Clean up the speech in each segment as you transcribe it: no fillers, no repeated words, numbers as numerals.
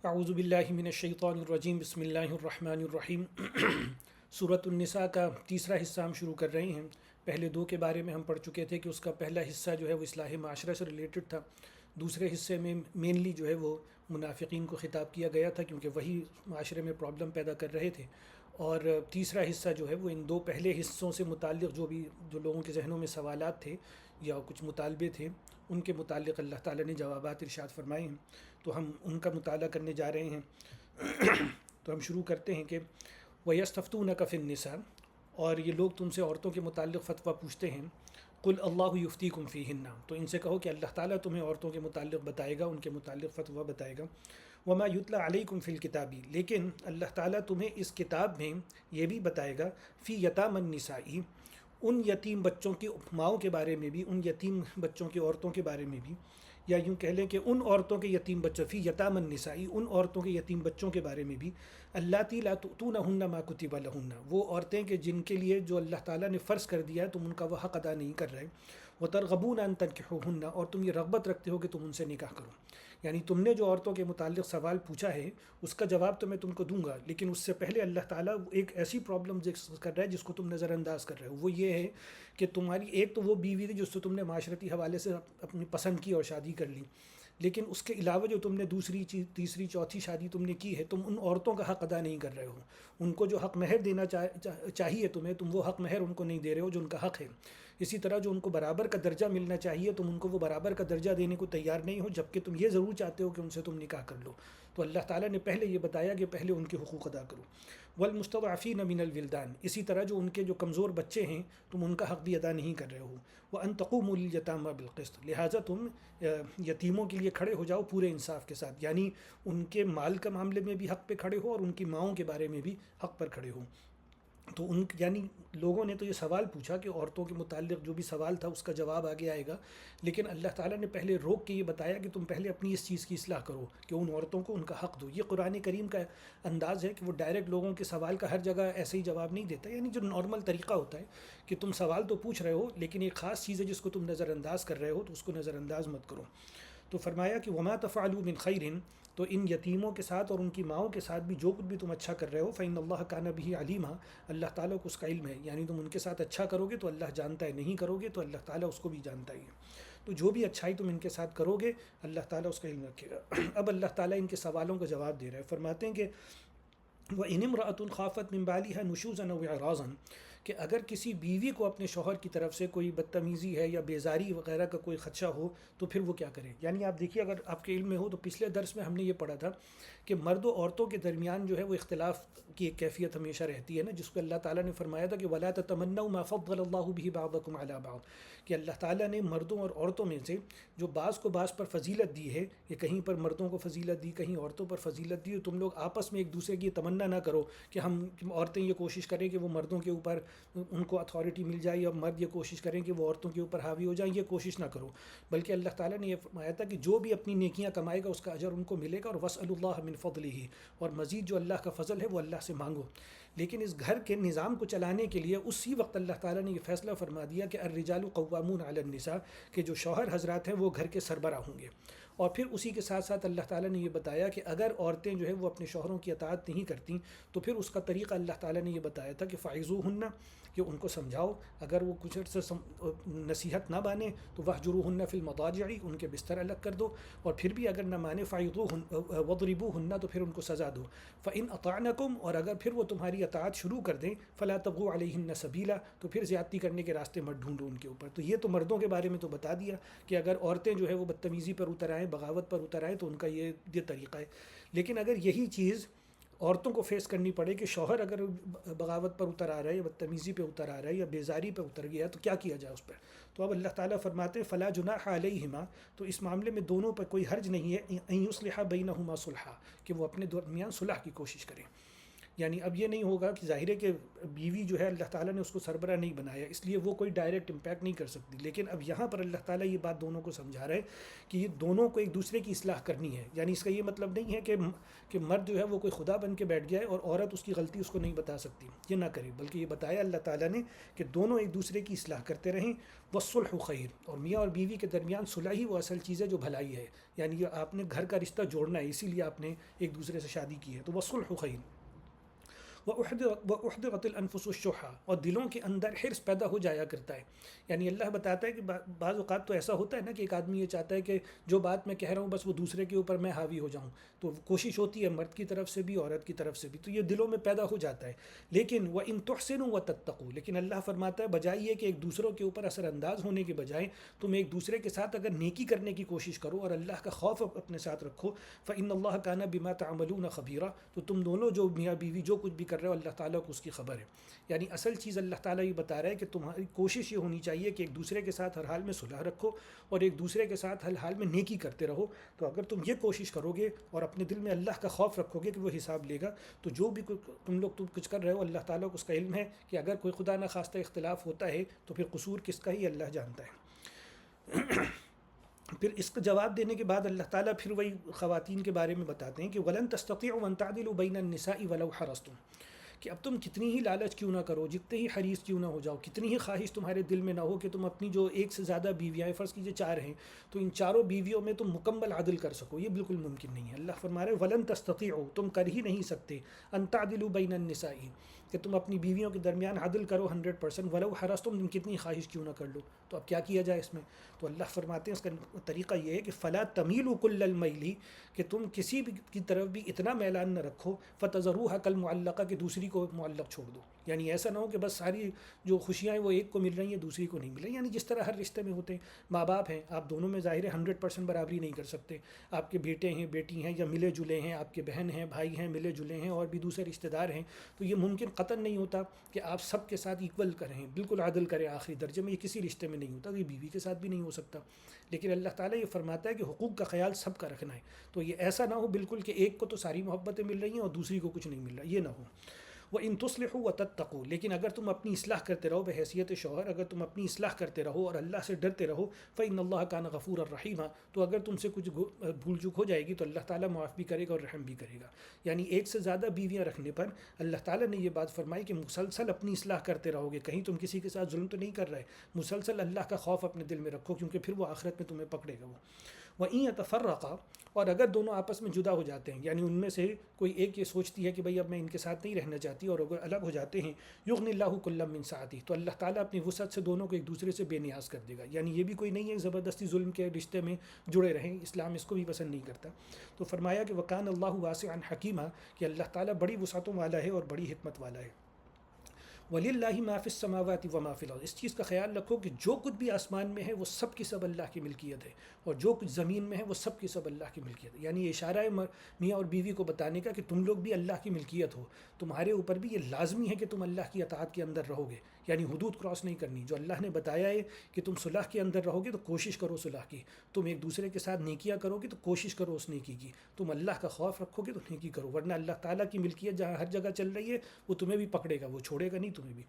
اعوذ باللہ من الشیطان الرجیم بسم اللہ الرحمن الرحیم سورۃ النساء کا تیسرا حصہ ہم شروع کر رہے ہیں۔ پہلے دو کے بارے میں ہم پڑھ چکے تھے کہ اس کا پہلا حصہ جو ہے وہ اصلاح معاشرہ سے ریلیٹڈ تھا، دوسرے حصے میں مینلی جو ہے وہ منافقین کو خطاب کیا گیا تھا کیونکہ وہی معاشرے میں پرابلم پیدا کر رہے تھے، اور تیسرا حصہ جو ہے وہ ان دو پہلے حصوں سے متعلق جو لوگوں کے ذہنوں میں سوالات تھے یا کچھ مطالبے تھے ان کے متعلق اللہ تعالیٰ نے جوابات ارشاد فرمائے ہیں، تو ہم ان کا مطالعہ کرنے جا رہے ہیں۔ تو ہم شروع کرتے ہیں کہ وَيَسْتَفْتُونَكَ فِي النِّسَاءِ، اور یہ لوگ تم سے عورتوں کے متعلق فتویٰ پوچھتے ہیں۔ قُلْ اللَّهُ يُفْتِيكُمْ فِيهِنَّ، تو ان سے کہو کہ اللہ تعالیٰ تمہیں عورتوں کے متعلق بتائے گا، ان کے متعلق فتویٰ بتائے گا۔ وَمَا يُتْلَى عَلَيْكُمْ فِي الْكِتَابِ، لیکن اللہ تعالیٰ تمہیں اس کتاب میں یہ بھی بتائے گا، فی یتامى النساء، ان یتیم بچوں کی ماؤں کے بارے میں بھی، ان یتیم بچوں کی عورتوں کے بارے میں بھی، یا یوں کہہ لیں کہ ان عورتوں کے یتیم بچوں، فی یتامى النساء، ان عورتوں کے یتیم بچوں کے بارے میں بھی، اللاتي لا تؤتونهن ما كتب لهن، وہ عورتیں کہ جن کے لیے جو اللہ تعالیٰ نے فرض کر دیا ہے تم ان کا وہ حق ادا نہیں کر رہے، وترغبون ان تنكحوهن، اور تم یہ رغبت رکھتے ہو کہ تم ان سے نکاح کرو۔ یعنی تم نے جو عورتوں کے متعلق سوال پوچھا ہے اس کا جواب تو میں تم کو دوں گا، لیکن اس سے پہلے اللہ تعالیٰ ایک ایسی پرابلم ذکر کر رہا ہے جس کو تم نظر انداز کر رہے ہو۔ وہ یہ ہے کہ تمہاری ایک تو وہ بیوی تھی جس سے تم نے معاشرتی حوالے سے اپنی پسند کی اور شادی کر لی، لیکن اس کے علاوہ جو تم نے دوسری چیز، تیسری چوتھی شادی تم نے کی ہے، تم ان عورتوں کا حق ادا نہیں کر رہے ہو۔ ان کو جو حق مہر دینا چاہیے تمہیں، تم وہ حق مہر ان کو نہیں دے رہے ہو جو ان کا حق ہے۔ اسی طرح جو ان کو برابر کا درجہ ملنا چاہیے تم ان کو وہ برابر کا درجہ دینے کو تیار نہیں ہو، جبکہ تم یہ ضرور چاہتے ہو کہ ان سے تم نکاح کر لو۔ تو اللہ تعالیٰ نے پہلے یہ بتایا کہ پہلے ان کے حقوق ادا کرو۔ والمستضعفین من الولدان، اسی طرح جو ان کے جو کمزور بچے ہیں تم ان کا حق بھی ادا نہیں کر رہے ہو۔ وان تقوموا لليتامى بالقسط، لہٰذا تم یتیموں کے لیے کھڑے ہو جاؤ پورے انصاف کے ساتھ، یعنی ان کے مال کا معاملے میں بھی حق پہ کھڑے ہو اور ان کی ماؤں کے بارے میں بھی حق پر کھڑے ہو۔ تو یعنی لوگوں نے تو یہ سوال پوچھا کہ عورتوں کے متعلق جو بھی سوال تھا اس کا جواب آگے آئے گا، لیکن اللہ تعالیٰ نے پہلے روک کے یہ بتایا کہ تم پہلے اپنی اس چیز کی اصلاح کرو کہ ان عورتوں کو ان کا حق دو۔ یہ قرآن کریم کا انداز ہے کہ وہ ڈائریکٹ لوگوں کے سوال کا ہر جگہ ایسے ہی جواب نہیں دیتا، یعنی جو نارمل طریقہ ہوتا ہے کہ تم سوال تو پوچھ رہے ہو لیکن ایک خاص چیز ہے جس کو تم نظر انداز کر رہے ہو تو اس کو نظر انداز مت کرو۔ تو فرمایا کہ وما تفعلوا من خیر، تو ان یتیموں کے ساتھ اور ان کی ماؤں کے ساتھ بھی جو کچھ بھی تم اچھا کر رہے ہو، فإن اللہ کان بہ علیما، اللہ تعالیٰ کو اس کا علم ہے، یعنی تم ان کے ساتھ اچھا کرو گے تو اللہ جانتا ہے، نہیں کرو گے تو اللہ تعالیٰ اس کو بھی جانتا ہی ہے۔ تو جو بھی اچھائی تم ان کے ساتھ کرو گے اللہ تعالیٰ اس کا علم رکھے گا۔ اب اللہ تعالیٰ ان کے سوالوں کا جواب دے رہا ہے، فرماتے ہیں کہ وَإِنِ امْرَأَةٌ خَافَتْ مِنْ بَعْلِهَا نُشُوزًا أَوْ إِعْرَاضًا، کہ اگر کسی بیوی کو اپنے شوہر کی طرف سے کوئی بدتمیزی ہے یا بیزاری وغیرہ کا کوئی خدشہ ہو تو پھر وہ کیا کرے۔ یعنی آپ دیکھیے، اگر آپ کے علم میں ہو تو پچھلے درس میں ہم نے یہ پڑھا تھا کہ مرد و عورتوں کے درمیان جو ہے وہ اختلاف کی ایک کیفیت ہمیشہ رہتی ہے نا، جس کو اللہ تعالیٰ نے فرمایا تھا کہ وَلَا تَتَمَنَّوْا مَا فَضَّلَ اللَّهُ بِهِ بَعْضَكُمْ عَلَىٰ بَعْضٍ، کہ اللہ تعالیٰ نے مردوں اور عورتوں میں سے جو بعض کو بعض پر فضیلت دی ہے، یا کہیں پر مردوں کو فضیلت دی کہیں عورتوں پر فضیلت دی، تم لوگ آپس میں ایک دوسرے کی تمنا نہ کرو کہ عورتیں یہ کوشش کریں کہ وہ مردوں کے اوپر ان کو اتھارٹی مل جائے، یا مرد یہ کوشش کریں کہ وہ عورتوں کے اوپر حاوی ہو جائیں، یہ کوشش نہ کرو، بلکہ اللہ تعالیٰ نے یہ فرمایا تھا کہ جو بھی اپنی نیکیاں کمائے گا اس کا اجر ان کو ملے گا، اور وَاسْأَلُوا اللَّهَ مِن فَضْلِهِ، اور مزید جو اللہ کا فضل ہے وہ اللہ سے مانگو۔ لیکن اس گھر کے نظام کو چلانے کے لیے اسی وقت اللہ تعالیٰ نے یہ فیصلہ فرما دیا کہ الرجال قوامون علی النساء، کہ جو شوہر حضرات ہیں وہ گھر کے سربراہ ہوں گے۔ اور پھر اسی کے ساتھ ساتھ اللہ تعالیٰ نے یہ بتایا کہ اگر عورتیں جو ہے وہ اپنے شوہروں کی اطاعت نہیں کرتیں تو پھر اس کا طریقہ اللہ تعالیٰ نے یہ بتایا تھا کہ فَعِظُوهُنَّ، کہ ان کو سمجھاؤ، اگر وہ کچھ عرصہ نصیحت نہ مانے تو وَاهْجُرُوهُنَّ فِي الْمَضَاجِعِ، ان کے بستر الگ کر دو، اور پھر بھی اگر نہ مانے فَعِظُوهُنَّ وَاضْرِبُوهُنَّ، تو پھر ان کو سزا دو، فَإِنْ أَطَعْنَكُمْ، اور اگر پھر وہ تمہاری اطاعت شروع کر دیں، فَلَا تَبْغُوا عَلَيْهِنَّ سَبِيلًا، تو پھر زیادتی کرنے کے راستے مت ڈھونڈو ان کے اوپر۔ تو یہ تو مردوں کے بارے میں تو بتا دیا کہ اگر عورتیں جو ہے وہ بدتمیزی پر اتر آئیں، بغاوت پر اتر آئیں تو ان کا یہ طریقہ ہے۔ لیکن اگر یہی چیز عورتوں کو فیس کرنی پڑے کہ شوہر اگر بغاوت پر اتر آ رہا ہے یا بدتمیزی پہ اتر آ رہا ہے یا بیزاری پہ اتر گیا تو کیا کیا جائے اس پر؟ تو اب اللہ تعالیٰ فرماتے ہیں فلا جناح علیہما، تو اس معاملے میں دونوں پر کوئی حرج نہیں ہے، ان یصلح بینہما صلحا، کہ وہ اپنے درمیان صلح کی کوشش کریں۔ یعنی اب یہ نہیں ہوگا کہ ظاہر ہے کہ بیوی جو ہے اللہ تعالیٰ نے اس کو سربراہ نہیں بنایا، اس لیے وہ کوئی ڈائریکٹ امپیکٹ نہیں کر سکتی، لیکن اب یہاں پر اللہ تعالیٰ یہ بات دونوں کو سمجھا رہا ہے کہ یہ دونوں کو ایک دوسرے کی اصلاح کرنی ہے۔ یعنی اس کا یہ مطلب نہیں ہے کہ مرد جو ہے وہ کوئی خدا بن کے بیٹھ جائے اور عورت اس کی غلطی اس کو نہیں بتا سکتی، یہ نہ کرے، بلکہ یہ بتایا اللہ تعالیٰ نے کہ دونوں ایک دوسرے کی اصلاح کرتے رہیں۔ والصلح خیر، اور میاں اور بیوی کے درمیان صلح ہی وہ اصل چیز ہے جو بھلائی ہے، یعنی یہ آپ نے گھر کا رشتہ جوڑنا ہے، اسی لیے آپ نے ایک دوسرے سے شادی کی ہے، تو والصلح خیر۔ وَأُحْضِرَتِ الْأَنفُسُ الشُّحَّ، اور دلوں کے اندر حرص پیدا ہو جایا کرتا ہے۔ یعنی اللہ بتاتا ہے کہ بعض اوقات تو ایسا ہوتا ہے نا کہ ایک آدمی یہ چاہتا ہے کہ جو بات میں کہہ رہا ہوں بس وہ دوسرے کے اوپر میں حاوی ہو جاؤں، تو کوشش ہوتی ہے مرد کی طرف سے بھی عورت کی طرف سے بھی، تو یہ دلوں میں پیدا ہو جاتا ہے۔ لیکن وَإِن تُحْسِنُوا وَتَتَّقُوا، لیکن اللہ فرماتا ہے بجائے یہ کہ ایک دوسروں کے اوپر اثر انداز ہونے کے بجائے تم ایک دوسرے کے ساتھ اگر نیکی کرنے کی کوشش کرو اور اللہ کا خوف اپنے ساتھ رکھو، فَإِنَّ اللَّهَ كَانَ بِمَا تَعْمَلُونَ خَبِيرًا، تو تم دونوں جو میاں بیوی جو کچھ بھی کر رہے ہو اللہ تعالیٰ کو اس کی خبر ہے۔ یعنی اصل چیز اللہ تعالیٰ یہ بتا رہا ہے کہ تمہاری کوشش یہ ہونی چاہیے کہ ایک دوسرے کے ساتھ ہر حال میں صلح رکھو اور ایک دوسرے کے ساتھ ہر حال میں نیکی کرتے رہو۔ تو اگر تم یہ کوشش کرو گے اور اپنے دل میں اللہ کا خوف رکھو گے کہ وہ حساب لے گا، تو جو بھی تم لوگ کچھ کر رہے ہو اللہ تعالیٰ کو اس کا علم ہے کہ اگر کوئی خدا نہ خواستہ اختلاف ہوتا ہے تو پھر قصور کس کا ہی اللہ جانتا ہے۔ پھر اس کا جواب دینے کے بعد اللہ تعالیٰ پھر وہی خواتین کے بارے میں بتاتے ہیں کہ وَلَن تَسْتَطِيعُوا أَن تَعْدِلُوا بَيْنَ النِّسَاءِ وَلَوْ حَرَصْتُمْ، کہ اب تم کتنی ہی لالچ کیوں نہ کرو، جتنے ہی حریص کیوں نہ ہو جاؤ، کتنی ہی خواہش تمہارے دل میں نہ ہو کہ تم اپنی جو ایک سے زیادہ بیویاں ہیں، فرض کیجئے 4 ہیں، تو ان چاروں بیویوں میں تم مکمل عدل کر سکو، یہ بالکل ممکن نہیں ہے۔ اللہ فرما رہے وَلَن تَسْتَطِيعُوا، تم کر ہی نہیں سکتے، أَن تَعْدِلُوا بَيْنَ النِّسَاءِ، کہ تم اپنی بیویوں کے درمیان عدل کرو 100%، ولو حرصتم، تم کتنی خواہش کیوں نہ کر لو۔ تو اب کیا کیا جائے اس میں؟ تو اللہ فرماتے ہیں اس کا طریقہ یہ ہے کہ فلا تمیلوا کل المیل، کہ تم کسی بھی کی طرف بھی اتنا میلان نہ رکھو، فتذروها کالمعلقہ، کہ دوسری کو معلق چھوڑ دو۔ یعنی ایسا نہ ہو کہ بس ساری جو خوشیاں ہیں وہ ایک کو مل رہی ہیں دوسری کو نہیں مل رہی، یعنی جس طرح ہر رشتے میں ہوتے ہیں، ماں باپ ہیں، آپ دونوں میں ظاہر ہے 100% برابری نہیں کر سکتے، آپ کے بیٹے ہیں بیٹی ہیں یا ملے جلے ہیں، آپ کے بہن ہیں بھائی ہیں ملے جلے ہیں اور بھی دوسرے رشتہ دار ہیں، تو یہ ممکن قطعاً نہیں ہوتا کہ آپ سب کے ساتھ ایکول کریں، بالکل عدل کریں آخری درجے میں، یہ کسی رشتے میں نہیں ہوتا، یہ بیوی کے ساتھ بھی نہیں ہو سکتا۔ لیکن اللہ تعالیٰ یہ فرماتا ہے کہ حقوق کا خیال سب کا رکھنا ہے، تو یہ ایسا نہ ہو بالکل کہ ایک کو تو ساری محبتیں مل رہی ہیں اور دوسری کو کچھ نہیں مل رہا، یہ نہ ہو۔ وَإِن تُصْلِحُوا وَتَتَّقُوا، لیکن اگر تم اپنی اصلاح کرتے رہو بحیثیت شوہر، اگر تم اپنی اصلاح کرتے رہو اور اللہ سے ڈرتے رہو، فَإِنَّ اللَّهَ كَانَ غَفُورًا رَحِيمًا، تو اگر تم سے کچھ بھول چوک ہو جائے گی تو اللہ تعالیٰ معاف بھی کرے گا اور رحم بھی کرے گا۔ یعنی ایک سے زیادہ بیویاں رکھنے پر اللہ تعالیٰ نے یہ بات فرمائی کہ مسلسل اپنی اصلاح کرتے رہو گے، کہیں تم کسی کے ساتھ ظلم تو نہیں کر رہے، مسلسل اللہ کا خوف اپنے دل میں رکھو، کیونکہ پھر وہ آخرت میں تمہیں پکڑے گا وہ۔ وَإِن يَتَفَرَّقَا، اور اگر دونوں آپس میں جدا ہو جاتے ہیں، یعنی ان میں سے کوئی ایک یہ سوچتی ہے کہ بھئی اب میں ان کے ساتھ نہیں رہنا چاہتی، اور اگر الگ ہو جاتے ہیں، یغنی اللہ کلا من سعتہ، تو اللہ تعالیٰ اپنی وسعت سے دونوں کو ایک دوسرے سے بے نیاز کر دے گا۔ یعنی یہ بھی کوئی نہیں ہے زبردستی ظلم کے رشتے میں جڑے رہیں، اسلام اس کو بھی پسند نہیں کرتا۔ تو فرمایا کہ وکان اللہ واسعا حکیما، کہ اللہ تعالیٰ بڑی وسعتوں والا ہے اور بڑی حکمت والا ہے۔ وَلِلَّهِ مَا فِي السَّمَاوَاتِ وَمَا فِي الْأَرْضِ، اس چیز کا خیال رکھو کہ جو کچھ بھی آسمان میں ہے وہ سب کی سب اللہ کی ملکیت ہے، اور جو کچھ زمین میں ہے وہ سب کی سب اللہ کی ملکیت ہے۔ یعنی یہ اشارہ ہے میاں اور بیوی کو بتانے کا کہ تم لوگ بھی اللہ کی ملکیت ہو، تمہارے اوپر بھی یہ لازمی ہے کہ تم اللہ کی اطاعت کے اندر رہو گے، یعنی حدود کراس نہیں کرنی۔ جو اللہ نے بتایا ہے کہ تم صلح کے اندر رہو گے تو کوشش کرو صلح کی، تم ایک دوسرے کے ساتھ نیکیاں کرو گے تو کوشش کرو اس نیکی کی، تم اللہ کا خوف رکھو گے تو نیکی کرو، ورنہ اللہ تعالیٰ کی ملکیت جہاں ہر جگہ چل رہی ہے وہ تمہیں بھی پکڑے گا، وہ چھوڑے گا نہیں تمہیں بھی۔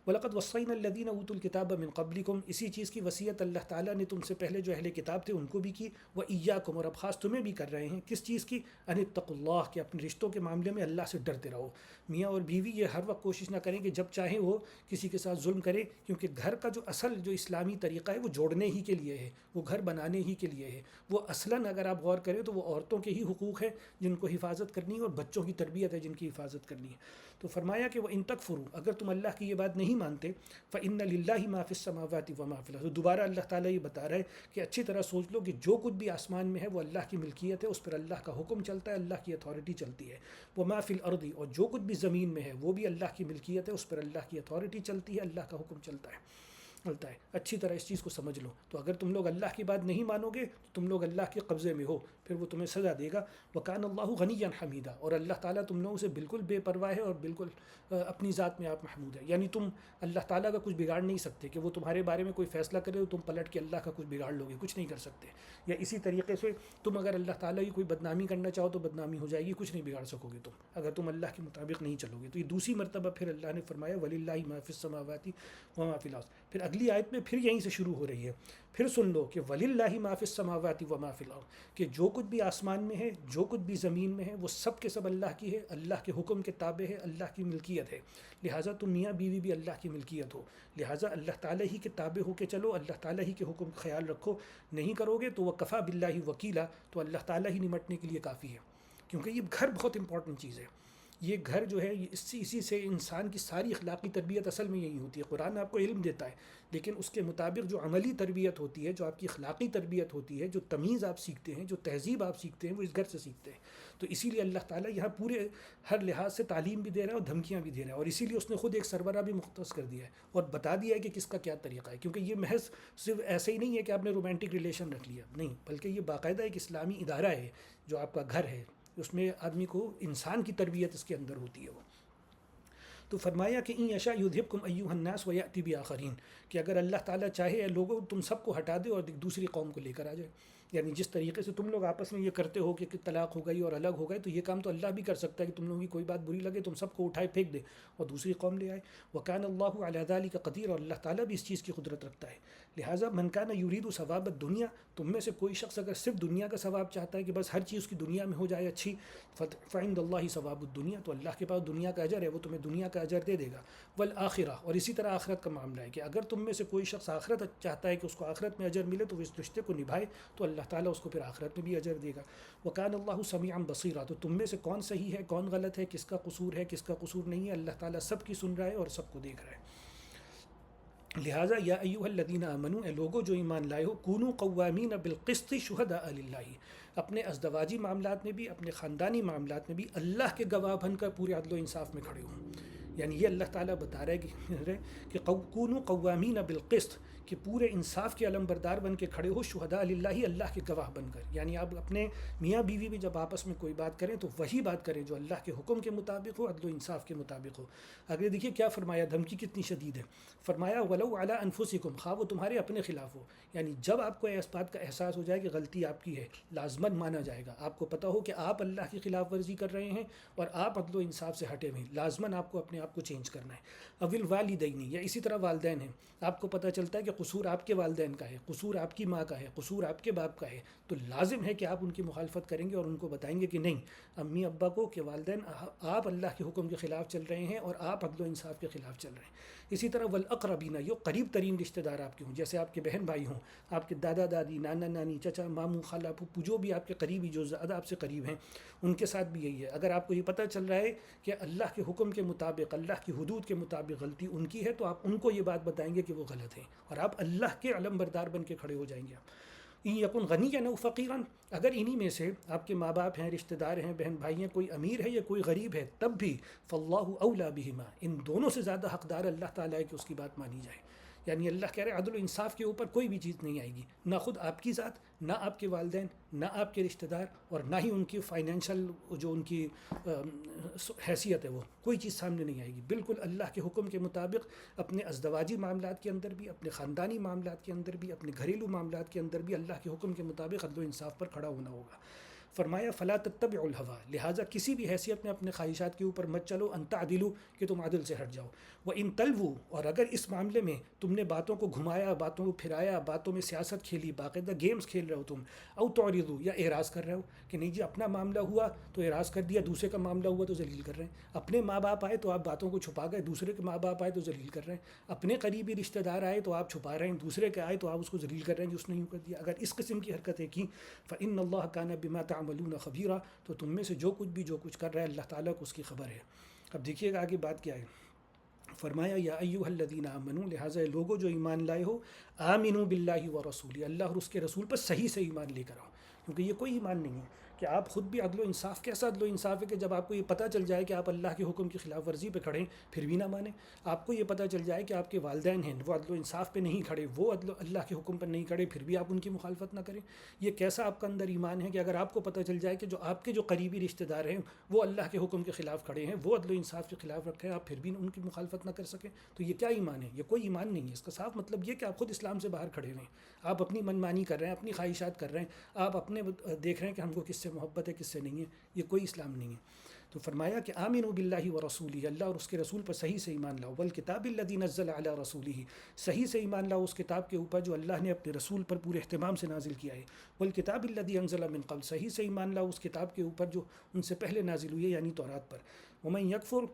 وَلَقَدْ وَصَّيْنَا الَّذِينَ أُوتُوا الْكِتَابَ مِن قَبْلِكُمْ، اسی چیز کی وصیت اللہ تعالیٰ نے تم سے پہلے جو اہل کتاب تھے ان کو بھی کی، وَإِيَّاكُمْ، اور اب خاص تمہیں بھی کر رہے ہیں، کس چیز کی؟ أَنِ اتَّقُوا اللَّهَ، کہ اپنے رشتوں کے معاملے میں اللہ سے ڈرتے رہو۔ میاں اور بیوی یہ ہر وقت کوشش نہ کریں کہ جب چاہیں وہ کسی کے ساتھ ظلم کرے، کیونکہ گھر کا جو اصل جو اسلامی طریقہ ہے وہ جوڑنے ہی کے لیے ہے، وہ گھر بنانے ہی کے لیے ہے، وہ اصلاً اگر آپ غور کریں تو وہ عورتوں کے ہی حقوق ہیں جن کو حفاظت کرنی ہے اور بچوں کی تربیت ہے جن کی حفاظت کرنی ہے۔ تو فرمایا کہ وہ ان تکفروا، اگر تم اللہ کی یہ بات نہیں مانتے، فإن للہ ما فی السماوات وما فی الارض، دوبارہ اللہ تعالیٰ یہ بتا رہا ہے کہ اچھی طرح سوچ لو کہ جو کچھ بھی آسمان میں ہے وہ اللہ کی ملکیت ہے، اس پر اللہ کا حکم چلتا ہے، اللہ کی اتھارٹی چلتی ہے۔ وما فی الارض، اور جو کچھ بھی زمین میں ہے وہ بھی اللہ کی ملکیت ہے، اس پر اللہ کی اتھارٹی چلتی ہے، اللہ کا حکم چلتا ہے۔ اچھی طرح اس چیز کو سمجھ لو۔ تو اگر تم لوگ اللہ کی بات نہیں مانو گے تو تم لوگ اللہ کے قبضے میں ہو، پھر وہ تمہیں سزا دے گا. وکان اللہ غنیا حمیدا، اور اللہ تعالیٰ تم لوگوں سے بالکل بے پرواہ ہے اور بالکل اپنی ذات میں آپ محمود ہے. یعنی تم اللہ تعالیٰ کا کچھ بگاڑ نہیں سکتے کہ وہ تمہارے بارے میں کوئی فیصلہ کرے تو تم پلٹ کے اللہ کا کچھ بگاڑ لو گے، کچھ نہیں کر سکتے. یا اسی طریقے سے تم اگر اللہ تعالیٰ کی کوئی بدنامی کرنا چاہو تو بدنامی ہو جائے گی، کچھ نہیں بگاڑ سکو گے تم اگر تم اللہ کے مطابق نہیں چلو گے. تو یہ دوسری مرتبہ پھر اللہ نے فرمایا وَلِلَّهِ مَا فِي السَّمَاوَاتِ وَمَا فِي الْأَرْضِ. پھر اگلی آیت میں پھر یہیں سے شروع ہو رہی ہے. پھر سن لو کہ وَلِلَّهِ مَا فِي السَّمَاوَاتِ وَمَا فِي الْأَرْضِ، کہ جو کچھ بھی آسمان میں ہے، جو کچھ بھی زمین میں ہے، وہ سب کے سب اللہ کی ہے، اللہ کے حکم کے تابع ہے، اللہ کی ملکیت ہے. لہٰذا تم میاں بیوی بھی اللہ کی ملکیت ہو، لہٰذا اللہ تعالیٰ ہی کے تابع ہو کے چلو، اللہ تعالیٰ ہی کے حکم کا خیال رکھو. نہیں کرو گے تو وَكَفَى بِاللَّهِ وَكِيلًا، تو اللہ تعالیٰ ہی نمٹنے کے لیے کافی ہے. کیونکہ یہ گھر بہت امپورٹنٹ چیز ہے. یہ گھر جو ہے یہ اسی سے انسان کی ساری اخلاقی تربیت اصل میں یہی ہوتی ہے. قرآن آپ کو علم دیتا ہے، لیکن اس کے مطابق جو عملی تربیت ہوتی ہے، جو آپ کی اخلاقی تربیت ہوتی ہے، جو تمیز آپ سیکھتے ہیں، جو تہذیب آپ سیکھتے ہیں، وہ اس گھر سے سیکھتے ہیں. تو اسی لیے اللہ تعالیٰ یہاں پورے ہر لحاظ سے تعلیم بھی دے رہا ہے اور دھمکیاں بھی دے رہا ہے. اور اسی لیے اس نے خود ایک سربراہ بھی مختص کر دیا ہے اور بتا دیا ہے کہ کس کا کیا طریقہ ہے. کیونکہ یہ محض صرف ایسے ہی نہیں ہے کہ آپ نے رومانٹک ریلیشن رکھ لیا، نہیں، بلکہ یہ باقاعدہ ایک اسلامی ادارہ ہے جو آپ کا گھر ہے. اس میں آدمی کو انسان کی تربیت اس کے اندر ہوتی ہے. وہ تو فرمایا کہ ان یشاء یذھبکم ایھا الناس ویأتی بآخرین، کہ اگر اللہ تعالیٰ چاہے اے لوگوں تم سب کو ہٹا دے اور ایک دوسری قوم کو لے کر آ جائے. یعنی جس طریقے سے تم لوگ آپس میں یہ کرتے ہو کہ طلاق ہو گئی اور الگ ہو گئے، تو یہ کام تو اللہ بھی کر سکتا ہے کہ تم لوگوں کی کوئی بات بری لگے تم سب کو اٹھائے پھینک دے اور دوسری قوم لے آئے. وکان اللہ علی ذلک قدیر، اور اللہ تعالیٰ بھی اس چیز کی قدرت رکھتا ہے. لہٰذا من کان یرید ثواب الدنیا، تم میں سے کوئی شخص اگر صرف دنیا کا ثواب چاہتا ہے کہ بس ہر چیز کی دنیا میں ہو جائے اچھی، فعند اللہ ثواب الدنیا، تو اللہ کے پاس دنیا کا اجر ہے، وہ تمہیں دنیا کا اجر دے دے گا. والآخرہ، اور اسی طرح آخرت کا معاملہ ہے کہ اگر تم میں سے کوئی شخص آخرت چاہتا ہے کہ اس کو آخرت میں اجر ملے تو وہ اس رشتے کو نبھائے تو اللہ تعالیٰ اس کو پھر آخرت میں بھی اجر دے گا. وکان اللہ سمیعا بصیرا، تو تم میں سے کون صحیح ہے، کون غلط ہے، کس کا قصور ہے، کس کا قصور نہیں ہے، اللہ تعالیٰ سب کی سن رہا ہے اور سب کو دیکھ رہا ہے. لہٰذا یا ایھا الذین آمنوا، اے لوگو جو ایمان لائے ہو، کونوا قوامین بالقسط شہداء للہ، اپنے ازدواجی معاملات میں بھی، اپنے خاندانی معاملات میں بھی اللہ کے گواہ بن کر پورے عدل و انصاف میں کھڑے ہوں. یعنی یہ اللہ تعالیٰ بتا رہا ہے کہ کونوا قوامین بالقسط، کہ پورے انصاف کے علم بردار بن کے کھڑے ہو، شہداء للہ، اللہ کے گواہ بن کر. یعنی آپ اپنے میاں بیوی بھی جب آپس میں کوئی بات کریں تو وہی بات کریں جو اللہ کے حکم کے مطابق ہو، عدل و انصاف کے مطابق ہو. آگے دیکھیے کیا فرمایا، دھمکی کتنی شدید ہے. فرمایا ولو علی انفسکم، خواہ وہ تمہارے اپنے خلاف ہو. یعنی جب آپ کو اس بات کا احساس ہو جائے کہ غلطی آپ کی ہے، لازماً مانا جائے گا. آپ کو پتہ ہو کہ آپ اللہ کی خلاف ورزی کر رہے ہیں اور آپ عدل و انصاف سے ہٹے ہوئے ہیں، لازماً آپ کو اپنے آپ کو چینج کرنا ہے. اول والدین، یا اسی طرح والدین ہیں، آپ کو پتہ چلتا ہے کہ قصور آپ کے والدین کا ہے، قصور آپ کی ماں کا ہے، قصور آپ کے باپ کا ہے، تو لازم ہے کہ آپ ان کی مخالفت کریں گے اور ان کو بتائیں گے کہ نہیں امی ابا کو کہ والدین آپ اللہ کے حکم کے خلاف چل رہے ہیں اور آپ عدل و انصاف کے خلاف چل رہے ہیں. اسی طرح والاقربین، یہ قریب ترین رشتہ دار آپ کے ہوں، جیسے آپ کے بہن بھائی ہوں، آپ کے دادا دادی، نانا نانی، چچا ماموں، خالہ پھوپھو، جو بھی آپ کے قریبی، جو زیادہ آپ سے قریب ہیں، ان کے ساتھ بھی یہی ہے. اگر آپ کو یہ پتہ چل رہا ہے کہ اللہ کے حکم کے مطابق، اللہ کی حدود کے مطابق غلطی ان کی ہے، تو آپ ان کو یہ بات بتائیں گے کہ وہ غلط ہے اور آپ اللہ کے علم بردار بن کے کھڑے ہو جائیں گے. ان یکن غنیا او فقیرا، اگر انہی میں سے آپ کے ماں باپ ہیں، رشتہ دار ہیں، بہن بھائی ہیں، کوئی امیر ہے یا کوئی غریب ہے، تب بھی فاللہ اولی بہما، ان دونوں سے زیادہ حقدار اللہ تعالیٰ ہے کہ اس کی بات مانی جائے. یعنی اللہ کہہ رہے ہیں عدل و انصاف کے اوپر کوئی بھی چیز نہیں آئے گی، نہ خود آپ کی ذات، نہ آپ کے والدین، نہ آپ کے رشتہ دار، اور نہ ہی ان کی فائنینشیل جو ان کی حیثیت ہے، وہ کوئی چیز سامنے نہیں آئے گی. بالکل اللہ کے حکم کے مطابق اپنے ازدواجی معاملات کے اندر بھی، اپنے خاندانی معاملات کے اندر بھی، اپنے گھریلو معاملات کے اندر بھی اللہ کے حکم کے مطابق عدل و انصاف پر کھڑا ہونا ہوگا. فرمایا فلا تتبعوا الہوا، لہٰذا کسی بھی حیثیت میں اپنے خواہشات کے اوپر مت چلو، ان تعدلوا، کہ تم عدل سے ہٹ جاؤ. وان تلووا، اور اگر اس معاملے میں تم نے باتوں کو گھمایا، باتوں کو پھرایا، باتوں میں سیاست کھیلی، باقاعدہ گیمز کھیل رہے ہو تم، او تعرضوا، یا اعراض کر رہے ہو کہ نہیں جی اپنا معاملہ ہوا تو اعراض کر دیا، دوسرے کا معاملہ ہوا تو ذلیل کر رہے ہیں. اپنے ماں باپ آئے تو آپ باتوں کو چھپا گئے، دوسرے کے ماں باپ آئے تو ذلیل کر رہے ہیں. اپنے قریبی رشتہ دار آئے تو آپ چھپا رہے ہیں، دوسرے کے آئے تو آپ اس کو ذلیل کر رہے ہیں جو اس نے یوں کر دیا. اگر اس قسم کی حرکتیں کی فإن اللہ کان بما تعملون خبیرا، تو تم میں سے جو کچھ کر رہا ہے اللہ تعالیٰ کو اس کی خبر ہے. اب دیکھیے گا آگے بات کیا ہے. فرمایا یا ایھا الذین آمنوا، لہٰذا لوگوں جو ایمان لائے ہو، آمنوا باللہ ورسولہ، اللہ اور اس کے رسول پر صحیح سے ایمان لے کر آؤ. کیونکہ یہ کوئی ایمان نہیں ہے کہ آپ خود بھی عدل و انصاف، کیسا عدل و انصاف ہے کہ جب آپ کو یہ پتہ چل جائے کہ آپ اللہ کے حکم کی خلاف ورزی پہ کھڑے ہیں پھر بھی نہ مانیں، آپ کو یہ پتہ چل جائے کہ آپ کے والدین ہیں وہ عدل و انصاف پہ نہیں کھڑے، وہ اللہ کے حکم پر نہیں کھڑے، پھر بھی آپ ان کی مخالفت نہ کریں. یہ کیسا آپ کا اندر ایمان ہے کہ اگر آپ کو پتہ چل جائے کہ جو آپ کے جو قریبی رشتہ دار ہیں وہ اللہ کے حکم کے خلاف کھڑے ہیں، وہ عدل و انصاف کے خلاف رکھے ہیں، آپ پھر بھی ان کی مخالفت نہ کر سکیں، تو یہ کیا ایمان ہے؟ یہ کوئی ایمان نہیں ہے. اس کا صاف مطلب یہ کہ آپ خود اسلام سے باہر کھڑے ہوئے ہیں، آپ اپنی منمانی کر رہے ہیں، اپنی خواہشات کر رہے ہیں، آپ اپنے دیکھ رہے ہیں کہ ہم کو کس سے محبت ہے کس سے نہیں ہے. یہ کوئی اسلام نہیں ہے. تو فرمایا کہ آمنوا باللہ ورسولہ، اللہ اور اس کے رسول پر صحیح سے ایمان لاؤ، والکتاب الذی نزل علی رسولہ، صحیح سے ایمان لاؤ اس کتاب کے اوپر جو اللہ نے اپنے رسول پر پورے اہتمام سے نازل کیا ہے، والکتاب الذی انزل من قبل، صحیح سے ایمان لاؤ اس کتاب کے اوپر جو ان سے پہلے نازل ہوئی ہے یعنی تورات پر. ومن یکفر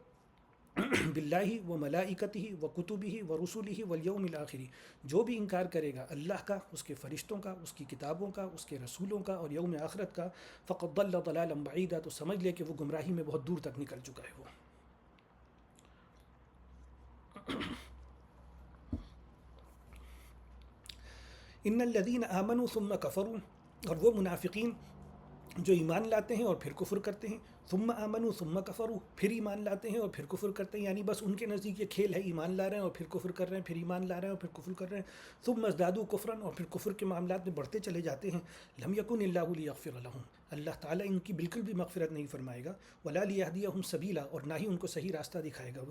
باللہ و ملائکتہ و کتبہ و رسولہ والیوم الآخر، جو بھی انکار کرے گا اللہ کا، اس کے فرشتوں کا، اس کی کتابوں کا، اس کے رسولوں کا اور یوم آخرت کا، فقد ضل ضلالا بعیدا، تو سمجھ لے کہ وہ گمراہی میں بہت دور تک نکل چکا ہے. وہ ان الذین آمنوا ثم کفروا، اور وہ منافقین جو ایمان لاتے ہیں اور پھر کفر کرتے ہیں، ثم آمنوا ثم کفروا، پھر ایمان لاتے ہیں اور پھر کفر کرتے ہیں، یعنی بس ان کے نزدیک یہ کھیل ہے، ایمان لا رہے ہیں اور پھر کفر کر رہے ہیں، پھر ایمان لا رہے ہیں اور پھر کفر کر رہے ہیں. ثم ازدادوا کفرا، اور پھر کفر کے معاملات میں بڑھتے چلے جاتے ہیں. لم یکن اللہ لیغفر لهم، اللہ تعالیٰ ان کی بالکل بھی مغفرت نہیں فرمائے گا، ولا لیہدیہم سبیلا، اور نہ ہی ان کو صحیح راستہ دکھائے گا.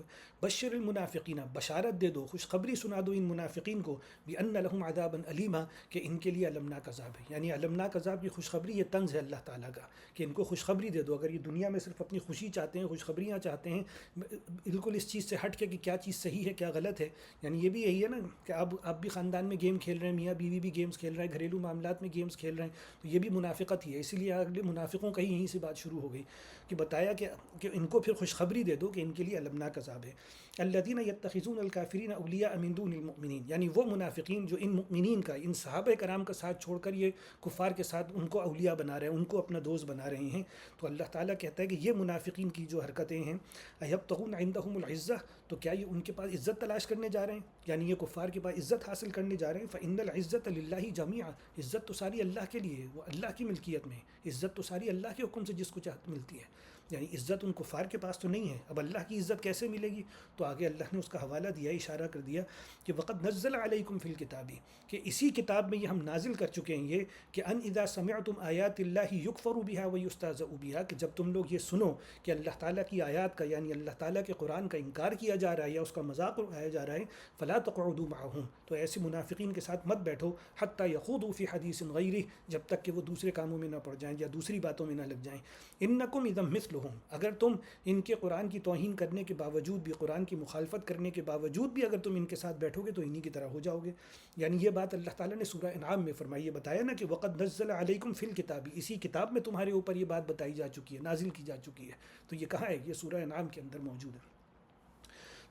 بشر المنافقین، بشارت دے دو، خوشخبری سنا دو ان منافقین کو، بان لهم عذابا الیما، کہ ان کے لیے المناک عذاب ہے. یعنی المناک عذاب کی خوشخبری، یہ طنز ہے اللہ تعالیٰ کا کہ ان کو خوشخبری دے دو. اگر یہ دنیا میں صرف اپنی خوشی چاہتے ہیں، خوشخبریاں چاہتے ہیں، بالکل اس چیز سے ہٹ کے کہ کیا چیز صحیح ہے کیا غلط ہے، یعنی یہ بھی یہی ہے نا کہ آپ بھی خاندان میں گیم کھیل رہے ہیں، میاں بیوی بھی گیمز کھیل رہے ہیں، گھریلو معاملات میں گیمز کھیل رہے ہیں، تو یہ بھی منافقت ہی ہے. اسی لیے اگلے منافقوں کا ہی یہیں سے بات شروع ہو گئی کہ بتایا کہ ان کو پھر خوشخبری دے دو کہ ان کے لیے المناک عذاب ہے. الذین یتخذون الکافرین اولیاء من دون المؤمنین، یعنی وہ منافقین جو ان مؤمنین کا، ان صحابہ کرام کا ساتھ چھوڑ کر یہ کفار کے ساتھ ان کو اولیاء بنا رہے ہیں، ان کو اپنا دوست بنا رہے ہیں. تو اللہ تعالیٰ کہتا ہے کہ یہ منافقین کی جو حرکتیں ہیں، ایبتغون عندہم العزہ، تو کیا یہ ان کے پاس عزت تلاش کرنے جا رہے ہیں، یعنی یہ کفار کے پاس عزت حاصل کرنے جا رہے ہیں. فإن العزة للہ جمیعا، عزت تو ساری اللہ کے لیے ہے، وہ اللہ کی ملکیت میں ہے، عزت تو ساری اللہ کے حکم سے جس کو چاہت ملتی ہے. یعنی عزت ان کفار کے پاس تو نہیں ہے. اب اللہ کی عزت کیسے ملے گی؟ تو آگے اللہ نے اس کا حوالہ دیا، اشارہ کر دیا کہ وقد نزل علیکم فی الکتاب، کہ اسی کتاب میں یہ ہم نازل کر چکے ہیں یہ کہ ان اذا سمعتم آیات اللہ یکفر بها ویستہزأ بها، کہ جب تم لوگ یہ سنو کہ اللہ تعالیٰ کی آیات کا، یعنی اللہ تعالیٰ کے قرآن کا انکار کیا جا رہا ہے یا اس کا مذاق اڑایا جا رہا ہے، فلا تقعدوا معهم، تو ایسے منافقین کے ساتھ مت بیٹھو، حتی یخوضوا فی حدیث غیرہ، جب تک کہ وہ دوسرے کاموں میں نہ پڑ جائیں یا دوسری باتوں میں نہ لگ جائیں. انکم اذا مثلهم، اگر تم ان کے قرآن کی توہین کرنے کے باوجود بھی، قرآن کی مخالفت کرنے کے باوجود بھی اگر تم ان کے ساتھ بیٹھو گے تو انہی کی طرح ہو جاؤ گے. یعنی یہ بات اللہ تعالیٰ نے سورہ انعام میں فرمائی، یہ بتایا نا کہ وقد نزل علیکم فی الکتاب، اسی کتاب میں تمہارے اوپر یہ بات بتائی جا چکی ہے، نازل کی جا چکی ہے. تو یہ کہاں ہے؟ یہ سورہ انعام کے اندر موجود ہے.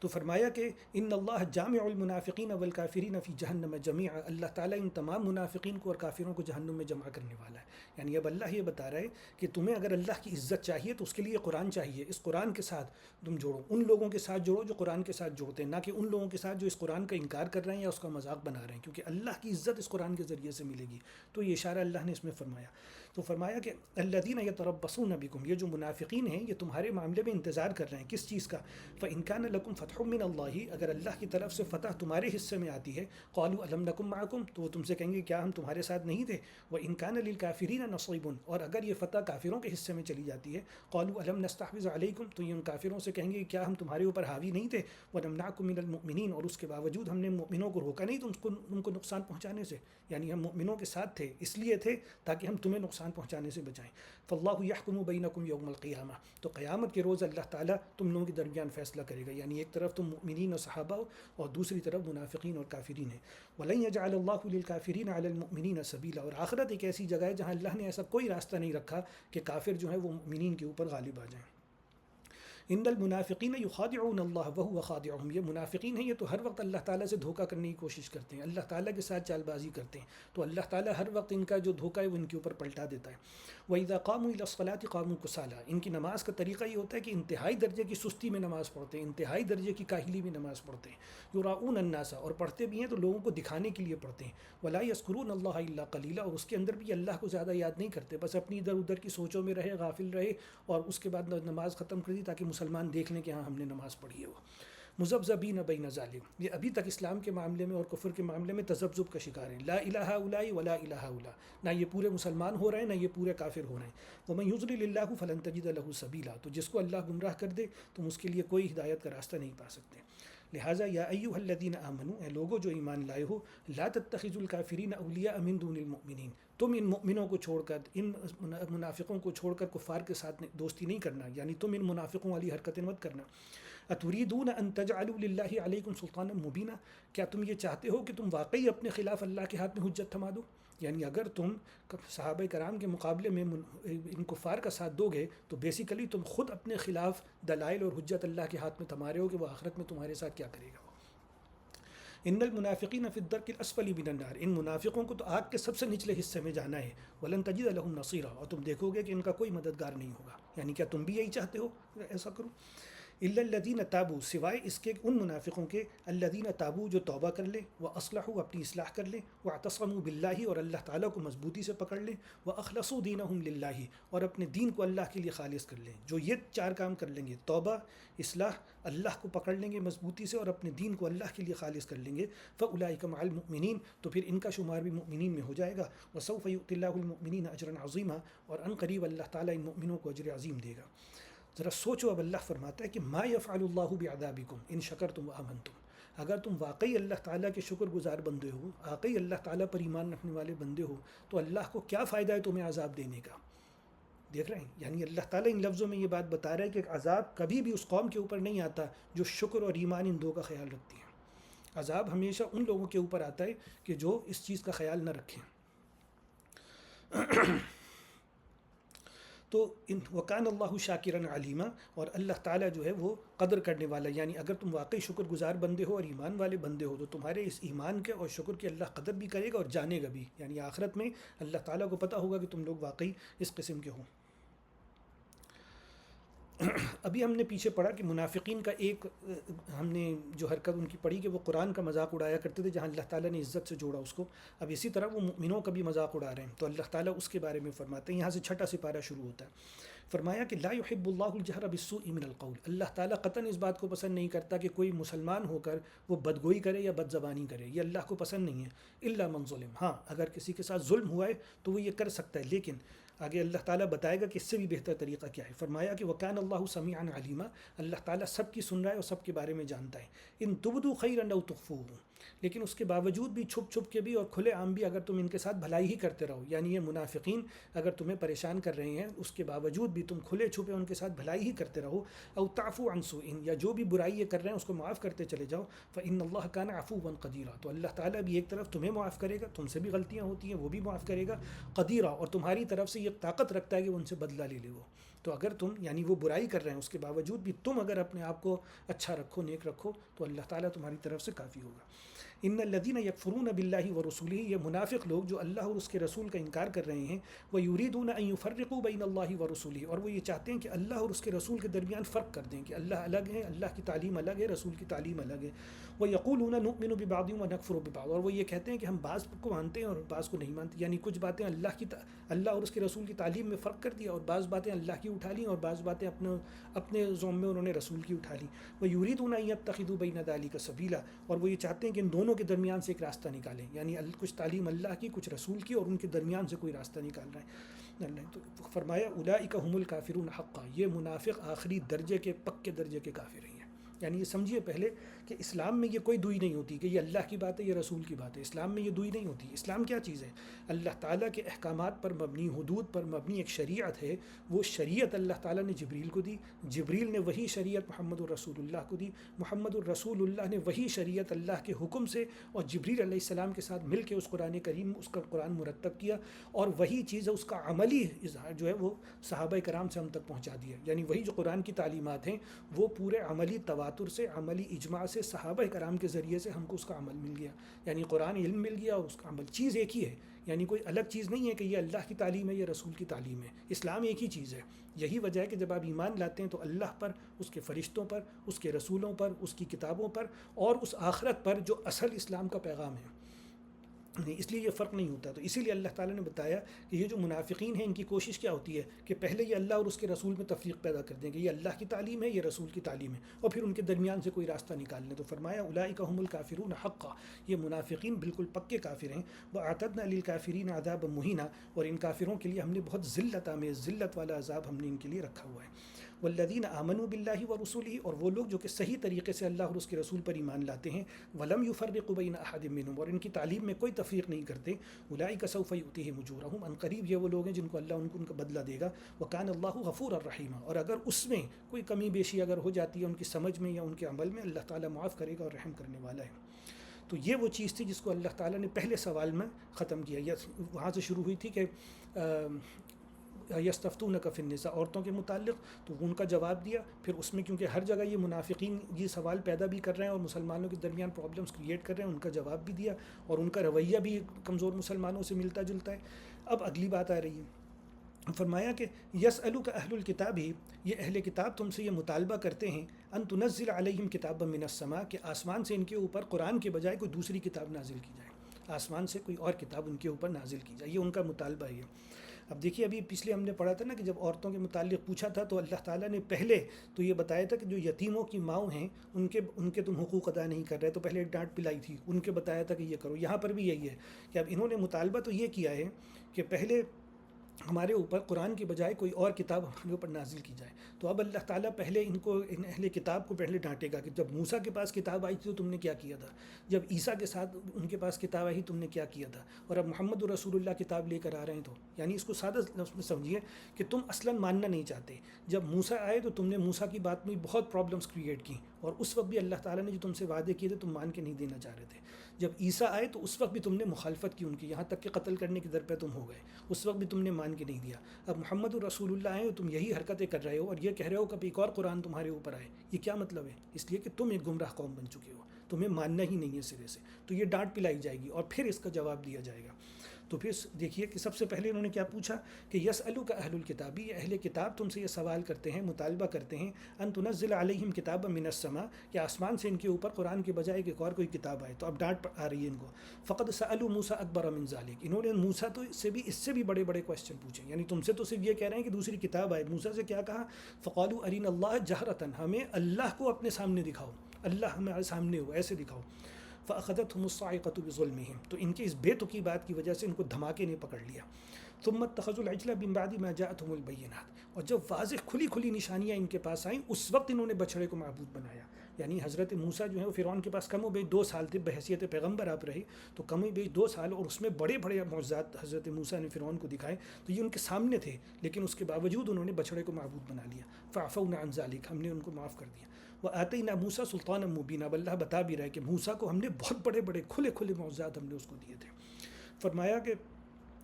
تو فرمایا کہ ان اللہ جامع المنافقین والکافرین فی جہنم جمیعا، اللہ تعالیٰ ان تمام منافقین کو اور کافروں کو جہنم میں جمع کرنے والا ہے. یعنی اب اللہ یہ بتا رہا ہے کہ تمہیں اگر اللہ کی عزت چاہیے تو اس کے لیے قرآن چاہیے، اس قرآن کے ساتھ تم جوڑو، ان لوگوں کے ساتھ جوڑو جو قرآن کے ساتھ جوڑتے ہیں، نہ کہ ان لوگوں کے ساتھ جو اس قرآن کا انکار کر رہے ہیں یا اس کا مذاق بنا رہے ہیں، کیونکہ اللہ کی عزت اس قرآن کے ذریعے سے ملے گی. تو یہ اشارہ اللہ نے اس میں فرمایا. تو فرمایا کہ الذین یتربصون بکم، یہ جو منافقین ہیں یہ تمہارے معاملے میں انتظار کر رہے ہیں. کس چیز کا؟ فإن کان لکم فتح من اللہ، اگر اللہ کی طرف سے فتح تمہارے حصے میں آتی ہے، قالوا الم نکم معکم، تو وہ تم سے کہیں گے کیا ہم تمہارے ساتھ نہیں تھے. وإن کان للکافرین نصیب، اور اگر یہ فتح کافروں کے حصے میں چلی جاتی ہے، قالوا الم نستحوذ علیکم، تو یہ ان کافروں سے کہیں گے کیا ہم تمہارے اوپر حاوی نہیں تھے. ونمنعکم من المؤمنین، اور اس کے باوجود ہم نے مؤمنوں کو روکا نہیں تم کو نقصان پہنچانے سے، یعنی ہم مؤمنوں کے ساتھ تھے، اس لیے تھے تاکہ ہم تمہیں نقصان پہنچانے سے بچائیں. فاللہ یحکم بینکم یوم القیامہ، تو قیامت کے روز اللہ تعالیٰ تم لوگوں کے درمیان فیصلہ کرے گا. یعنی ایک طرف تم مؤمنین اور صحابہ ہو اور دوسری طرف منافقین اور کافرین ہیں. وَلَن يَجْعَلَ اللَّهُ لِلْكَافِرِينَ عَلَى الْمُؤْمِنِينَ سَبِيلًا، اور آخرت ایک ایسی جگہ ہے جہاں اللہ نے ایسا کوئی راستہ نہیں رکھا کہ کافر جو ہے وہ مؤمنین کے اوپر غالب آ جائیں. ان المنافقین یخادعون اللہ وهو خادعهم، یہ منافقین ہیں، یہ تو ہر وقت اللہ تعالیٰ سے دھوکہ کرنے کی کوشش کرتے ہیں، اللہ تعالیٰ کے ساتھ چال بازی کرتے ہیں، تو اللہ تعالیٰ ہر وقت ان کا جو دھوکہ ہے وہ ان کے اوپر پلٹا دیتا ہے۔ وَإِذَا قَامُوا إِلَى الصَّلَاةِ قَامُوا كُسَالَىٰ، ان کی نماز کا طریقہ یہ ہوتا ہے کہ انتہائی درجے کی سستی میں نماز پڑھتے ہیں، انتہائی درجے کی کاہلی میں نماز پڑھتے ہیں۔ یراؤون الناس، اور پڑھتے بھی ہیں تو لوگوں کو دکھانے کے لیے پڑھتے ہیں۔ وَلَا يَذْكُرُونَ اللَّهَ إِلَّا قَلِيلًا، اور اس کے اندر بھی اللہ کو زیادہ یاد نہیں کرتے، بس اپنی ادھر ادھر کی سوچوں میں رہے، غافل رہے، اور اس کے بعد نماز ختم کر دی تاکہ مسلمان دیکھ لیں کہ ہاں ہم نے نماز پڑھی ہے۔ وہ مذبذبین بین ذالک، یہ ابھی تک اسلام کے معاملے میں اور کفر کے معاملے میں تذبذب کا شکار ہیں، لا الہ الا ولا الہ الا، نہ یہ پورے مسلمان ہو رہے ہیں نہ یہ پورے کافر ہو رہے ہیں۔ ومن یضلل اللہ فلن تجد له سبیلا، تو جس کو اللہ گمراہ کر دے تم اس کے لیے کوئی ہدایت کا راستہ نہیں پا سکتے۔ لہٰذا یا ایھا الذین آمنوا، اے لوگو جو ایمان لائے ہو، لا تتخذوا الکافرین اولیاء من دون المؤمنین، تم ان مؤمنوں کو چھوڑ کر، ان منافقوں کو چھوڑ کر کفار کے ساتھ دوستی نہیں کرنا، یعنی تم ان منافقوں والی حرکتیں مت کرنا۔ اتریدون ان تجعلوا للہ علیکم سلطانا مبینا، کیا تم یہ چاہتے ہو کہ تم واقعی اپنے خلاف اللہ کے ہاتھ میں حجت تھما دو؟ یعنی اگر تم صحابہ کرام کے مقابلے میں ان کفار کا ساتھ دو گے تو بیسیکلی تم خود اپنے خلاف دلائل اور حجت اللہ کے ہاتھ میں تھما رہے ہو کہ وہ آخرت میں تمہارے ساتھ کیا کرے گا۔ ان المنافقین فی الدرک الاسفل من النار، ان منافقوں کو تو آگ کے سب سے نچلے حصے میں جانا ہے۔ ولن تجد لهم نصیرا، اور تم دیکھو گے کہ ان کا کوئی مددگار نہیں ہوگا۔ یعنی کیا تم بھی یہی چاہتے ہو ایسا کرو؟ الا الذین تابوا، سوائے اس کے ان منافقوں کے، الذین تابوا جو توبہ کر لیں، واصلحوا اپنی اصلاح کر لیں، واعتصموا باللہ اور اللہ تعالیٰ کو مضبوطی سے پکڑ لیں، واخلصوا دینہم للہ اور اپنے دین کو اللہ کے لیے خالص کر لیں۔ جو یہ چار کام کر لیں گے، توبہ، اصلاح، اللہ کو پکڑ لیں گے مضبوطی سے اور اپنے دین کو اللہ کے لیے خالص کر لیں گے، فاولئک مع المؤمنین، تو پھر ان کا شمار بھی مؤمنین میں ہو جائے گا۔ وسوف یؤتی اللہ المؤمنین اجرا عظیما، اور ان قریب اللہ تعالیٰ ان مؤمنوں کو اجر عظیم دے گا۔ ذرا سوچو، اب اللہ فرماتا ہے کہ ما یفعل اللہ بعذابکم ان شکرتم وآمنتم، اگر تم واقعی اللہ تعالیٰ کے شکر گزار بندے ہو، واقعی اللہ تعالیٰ پر ایمان رکھنے والے بندے ہو، تو اللہ کو کیا فائدہ ہے تمہیں عذاب دینے کا؟ دیکھ رہے ہیں، یعنی اللہ تعالیٰ ان لفظوں میں یہ بات بتا رہا ہے کہ عذاب کبھی بھی اس قوم کے اوپر نہیں آتا جو شکر اور ایمان ان دو کا خیال رکھتی ہے۔ عذاب ہمیشہ ان لوگوں کے اوپر آتا ہے کہ جو اس چیز کا خیال نہ رکھیں۔ تو وکان اللہ شاکرا علیما، اور اللہ تعالیٰ جو ہے وہ قدر کرنے والا، یعنی اگر تم واقعی شکر گزار بندے ہو اور ایمان والے بندے ہو تو تمہارے اس ایمان کے اور شکر کے اللہ قدر بھی کرے گا اور جانے گا بھی، یعنی آخرت میں اللہ تعالیٰ کو پتہ ہوگا کہ تم لوگ واقعی اس قسم کے ہو۔ ابھی ہم نے پیچھے پڑھا کہ منافقین کا ایک ہم نے جو حرکت ان کی پڑھی کہ وہ قرآن کا مذاق اڑایا کرتے تھے، جہاں اللہ تعالیٰ نے عزت سے جوڑا اس کو، اب اسی طرح وہ مؤمنوں کا بھی مذاق اڑا رہے ہیں، تو اللہ تعالیٰ اس کے بارے میں فرماتے ہیں۔ یہاں سے چھٹا سپارہ شروع ہوتا ہے، فرمایا کہ لا يحب اللہ الجہر بالسوء من القول، اللہ تعالیٰ قطعاً اس بات کو پسند نہیں کرتا کہ کوئی مسلمان ہو کر وہ بدگوئی کرے یا بد زبانی کرے، یہ اللہ کو پسند نہیں ہے۔ الا من ظلم، ہاں اگر کسی کے ساتھ ظلم ہوا ہے تو وہ یہ کر سکتا ہے، لیکن آگے اللہ تعالیٰ بتائے گا کہ اس سے بھی بہتر طریقہ کیا ہے۔ فرمایا کہ وکان اللہ سمیعا علیما، اللہ تعالیٰ سب کی سن رہا ہے اور سب کے بارے میں جانتا ہے۔ ان تبدوا خیرا او تخفوہ، لیکن اس کے باوجود بھی چھپ چھپ کے بھی اور کھلے عام بھی اگر تم ان کے ساتھ بھلائی ہی کرتے رہو، یعنی یہ منافقین اگر تمہیں پریشان کر رہے ہیں اس کے باوجود بھی تم کھلے چھپے ان کے ساتھ بھلائی ہی کرتے رہو، او تعفو عن سوء، یا جو بھی برائی یہ کر رہے ہیں اس کو معاف کرتے چلے جاؤ، فإن اللہ کان عفوا قدیرا، تو اللہ تعالیٰ بھی ایک طرف تمہیں معاف کرے گا، تم سے بھی غلطیاں ہوتی ہیں وہ بھی معاف کرے گا، قدیرا، اور تمہاری طرف سے یہ طاقت رکھتا ہے کہ وہ ان سے بدلہ لے لے وہ۔ تو اگر تم یعنی وہ برائی کر رہے ہیں اس کے باوجود بھی تم اگر اپنے آپ کو اچھا رکھو، نیک رکھو، تو اللہ تعالیٰ تمہاری طرف سے کافی ہوگا۔ ان الذین یکفرون باللہ ورسولہ، یہ منافق لوگ جو اللہ اور اس کے رسول کا انکار کر رہے ہیں، ویریدون ان یفرقوا بین اللہ ورسولہ، اور وہ یہ چاہتے ہیں کہ اللہ اور اس کے رسول کے درمیان فرق کر دیں، کہ اللہ الگ ہے، اللہ کی تعلیم الگ ہے، رسول کی تعلیم الگ ہے۔ ویقولون نؤمن ببعض ونکفر ببعض، اور وہ یہ کہتے ہیں کہ ہم بعض کو مانتے ہیں اور بعض کو نہیں مانتے، یعنی کچھ باتیں اللہ اور اس کے رسول کی تعلیم میں فرق کر دیا اور بعض باتیں اللہ کی اٹھا لیں اور بعض باتیں اپنے ذوم میں انہوں نے رسول کی اٹھا لی۔ ویریدون ان یتخذوا بین ذلک سبیلا، اور وہ یہ چاہتے ہیں کہ ان دونوں کے درمیان سے ایک راستہ نکالیں، یعنی کچھ تعلیم اللہ کی کچھ رسول کی اور ان کے درمیان سے کوئی راستہ نکال رہے ہیں۔ تو فرمایا اولئک هم الکافرون حقا، یہ منافق آخری درجے کے پکے درجے کے کافر ہیں۔ یعنی یہ سمجھیے پہلے کہ اسلام میں یہ کوئی دوئی نہیں ہوتی کہ یہ اللہ کی بات ہے یہ رسول کی بات ہے. اسلام میں یہ دوئی نہیں ہوتی. اسلام کیا چیز ہے؟ اللہ تعالیٰ کے احکامات پر مبنی، حدود پر مبنی ایک شریعت ہے. وہ شریعت اللہ تعالیٰ نے جبریل کو دی، جبریل نے وہی شریعت محمد الرسول اللہ کو دی، محمد الرسول اللہ نے وہی شریعت اللہ کے حکم سے اور جبریل علیہ السلام کے ساتھ مل کے اس قرآن کریم، اس کا قرآن مرتب کیا، اور وہی چیز ہے اس کا عملی اظہار جو ہے وہ صحابہ کرام سے ہم تک پہنچا دیا. یعنی وہی جو قرآن کی تعلیمات ہیں وہ پورے عملی تواتر سے، عملی اجماع سے، صحابہ کرام کے ذریعے سے ہم کو اس کا عمل مل گیا. یعنی قرآن علم مل گیا اور اس کا عمل. چیز ایک ہی ہے، یعنی کوئی الگ چیز نہیں ہے کہ یہ اللہ کی تعلیم ہے، یہ رسول کی تعلیم ہے. اسلام ایک ہی چیز ہے. یہی وجہ ہے کہ جب آپ ایمان لاتے ہیں تو اللہ پر، اس کے فرشتوں پر، اس کے رسولوں پر، اس کی کتابوں پر اور اس آخرت پر جو اصل اسلام کا پیغام ہے. اس لیے یہ فرق نہیں ہوتا. تو اسی لیے اللہ تعالیٰ نے بتایا کہ یہ جو منافقین ہیں ان کی کوشش کیا ہوتی ہے کہ پہلے یہ اللہ اور اس کے رسول میں تفریق پیدا کر دیں کہ یہ اللہ کی تعلیم ہے، یہ رسول کی تعلیم ہے، اور پھر ان کے درمیان سے کوئی راستہ نکال لیں. تو فرمایا اولئک هم الکافرون حقا، یہ منافقین بالکل پکے کافر ہیں. وَأَعْتَدْنَا لِلْكَافِرِينَ عَذَابًا مُهِينًا، اور ان کافروں کے لیے ہم نے بہت ذلت آمیز، ذلت والا عذاب ہم نے ان کے لیے رکھا ہوا ہے. والذین آمنوا باللہ ورسولہ، اور وہ لوگ جو کہ صحیح طریقے سے اللہ اور اس کے رسول پر ایمان لاتے ہیں. ولم یفرقوا بین احد منہم، اور ان کی تعلیم میں کوئی تفریق نہیں کرتے. اولئک سوف یؤتیہم اجورہم، ان قریب یہ وہ لوگ ہیں جن کو اللہ ان کا بدلہ دے گا. وکان اللہ غفورا رحیما، اور اگر اس میں کوئی کمی بیشی اگر ہو جاتی ہے ان کی سمجھ میں یا ان کے عمل میں، اللہ تعالیٰ معاف کرے گا اور رحم کرنے والا ہے. تو یہ وہ چیز تھی جس کو اللہ تعالیٰ نے پہلے سوال میں ختم کیا. یا وہاں سے شروع ہوئی تھی کہ یستفتونک فی النساء، عورتوں کے متعلق، تو ان کا جواب دیا. پھر اس میں کیونکہ ہر جگہ یہ منافقین یہ سوال پیدا بھی کر رہے ہیں اور مسلمانوں کے درمیان پرابلمس کریٹ کر رہے ہیں، ان کا جواب بھی دیا اور ان کا رویہ بھی کمزور مسلمانوں سے ملتا جلتا ہے. اب اگلی بات آ رہی ہے. فرمایا کہ یسألک اہل الکتاب، ہی یہ اہل کتاب تم سے یہ مطالبہ کرتے ہیں، ان تنزل علیہم کتابا من السماء، کہ آسمان سے ان کے اوپر قرآن کے بجائے کوئی دوسری کتاب نازل کی جائے، آسمان سے کوئی اور کتاب ان کے اوپر نازل کی جائے. یہ ان کا مطالبہ ہے. اب دیکھیے ابھی پچھلے ہم نے پڑھا تھا نا کہ جب عورتوں کے متعلق پوچھا تھا تو اللہ تعالیٰ نے پہلے تو یہ بتایا تھا کہ جو یتیموں کی ماؤں ہیں ان کے تم حقوق ادا نہیں کر رہے، تو پہلے ایک ڈانٹ پلائی تھی، ان کے بتایا تھا کہ یہ کرو. یہاں پر بھی یہی ہے کہ اب انہوں نے مطالبہ تو یہ کیا ہے کہ پہلے ہمارے اوپر قرآن کے بجائے کوئی اور کتاب ہمارے اوپر نازل کی جائے. تو اب اللہ تعالیٰ پہلے ان اہل کتاب کو پہلے ڈانٹے گا کہ جب موسیٰ کے پاس کتاب آئی تھی تو تم نے کیا کیا تھا، جب عیسیٰ کے ساتھ ان کے پاس کتاب آئی تم نے کیا کیا تھا، اور اب محمد رسول اللہ کتاب لے کر آ رہے ہیں. تو یعنی اس کو سادہ لفظ میں سمجھیے کہ تم اصلاً ماننا نہیں چاہتے. جب موسیٰ آئے تو تم نے موسیٰ کی بات میں بہت پرابلمس کریٹ کی، اور اس وقت بھی اللہ تعالیٰ نے جو تم سے وعدے کیے تھے تم مان کے نہیں دینا چاہ رہے تھے. جب عیسیٰ آئے تو اس وقت بھی تم نے مخالفت کی ان کی، یہاں تک کہ قتل کرنے کی در پہ تم ہو گئے، اس وقت بھی تم نے مان کے نہیں دیا. اب محمد رسول اللہ آئے تم یہی حرکتیں کر رہے ہو اور یہ کہہ رہے ہو کہ ایک اور قرآن تمہارے اوپر آئے. یہ کیا مطلب ہے؟ اس لیے کہ تم ایک گمراہ قوم بن چکے ہو، تمہیں ماننا ہی نہیں ہے سرے سے. تو یہ ڈانٹ پلائی جائے گی اور پھر اس کا جواب دیا جائے گا. تو پھر دیکھیے کہ سب سے پہلے انہوں نے کیا پوچھا کہ یسألک اہل الکتابی، یہ اہل کتاب تم سے یہ سوال کرتے ہیں، مطالبہ کرتے ہیں، ان تنزل علیہم کتابا من السماء، کہ آسمان سے ان کے اوپر قرآن کے بجائے ایک اور کوئی کتاب آئے. تو اب ڈانٹ آ رہی ہے ان کو. فقد سألوا موسیٰ اکبر من ذلک، انہوں نے موسیٰ تو اس سے بھی بڑے بڑے کوشچن پوچھے. یعنی تم سے تو صرف یہ کہہ رہے ہیں کہ دوسری کتاب آئے. موسیٰ سے کیا کہا؟ فقالوا ارنا اللہ جہرۃ، ہمیں اللہ کو اپنے سامنے دکھاؤ، اللہ ہمارے سامنے ہو، ایسے دکھاؤ. فأخذتهم الصاعقة بظلمهم، تو ان کی اس بے تکی بات کی وجہ سے ان کو دھماکے نے پکڑ لیا. ثم اتخذوا العجل من بعد ما جاءتهم البينات، اور جب واضح کھلی کھلی نشانیاں ان کے پاس آئیں اس وقت انہوں نے بچڑے کو معبود بنایا. یعنی حضرت موسیٰ جو ہے وہ فرعون کے پاس کم و بیش 2 سال تھے، بحیثیت پیغمبر آپ رہے تو کم و بیش 2 سال، اور اس میں بڑے بڑے معجزات حضرت موسیٰ نے فرعون کو دکھائے. تو یہ ان کے سامنے تھے، لیکن اس کے باوجود انہوں نے بچڑے کو معبود بنا لیا. فعفونا عن ذلك، ہم نے ان کو معاف کر دیا. وآتینا موسیٰ سلطانا مبینا، اب اللہ بتا بھی رہا ہے کہ موسیٰ کو ہم نے بہت بڑے بڑے کھلے کھلے معجزات ہم نے اس کو دیے تھے. فرمایا کہ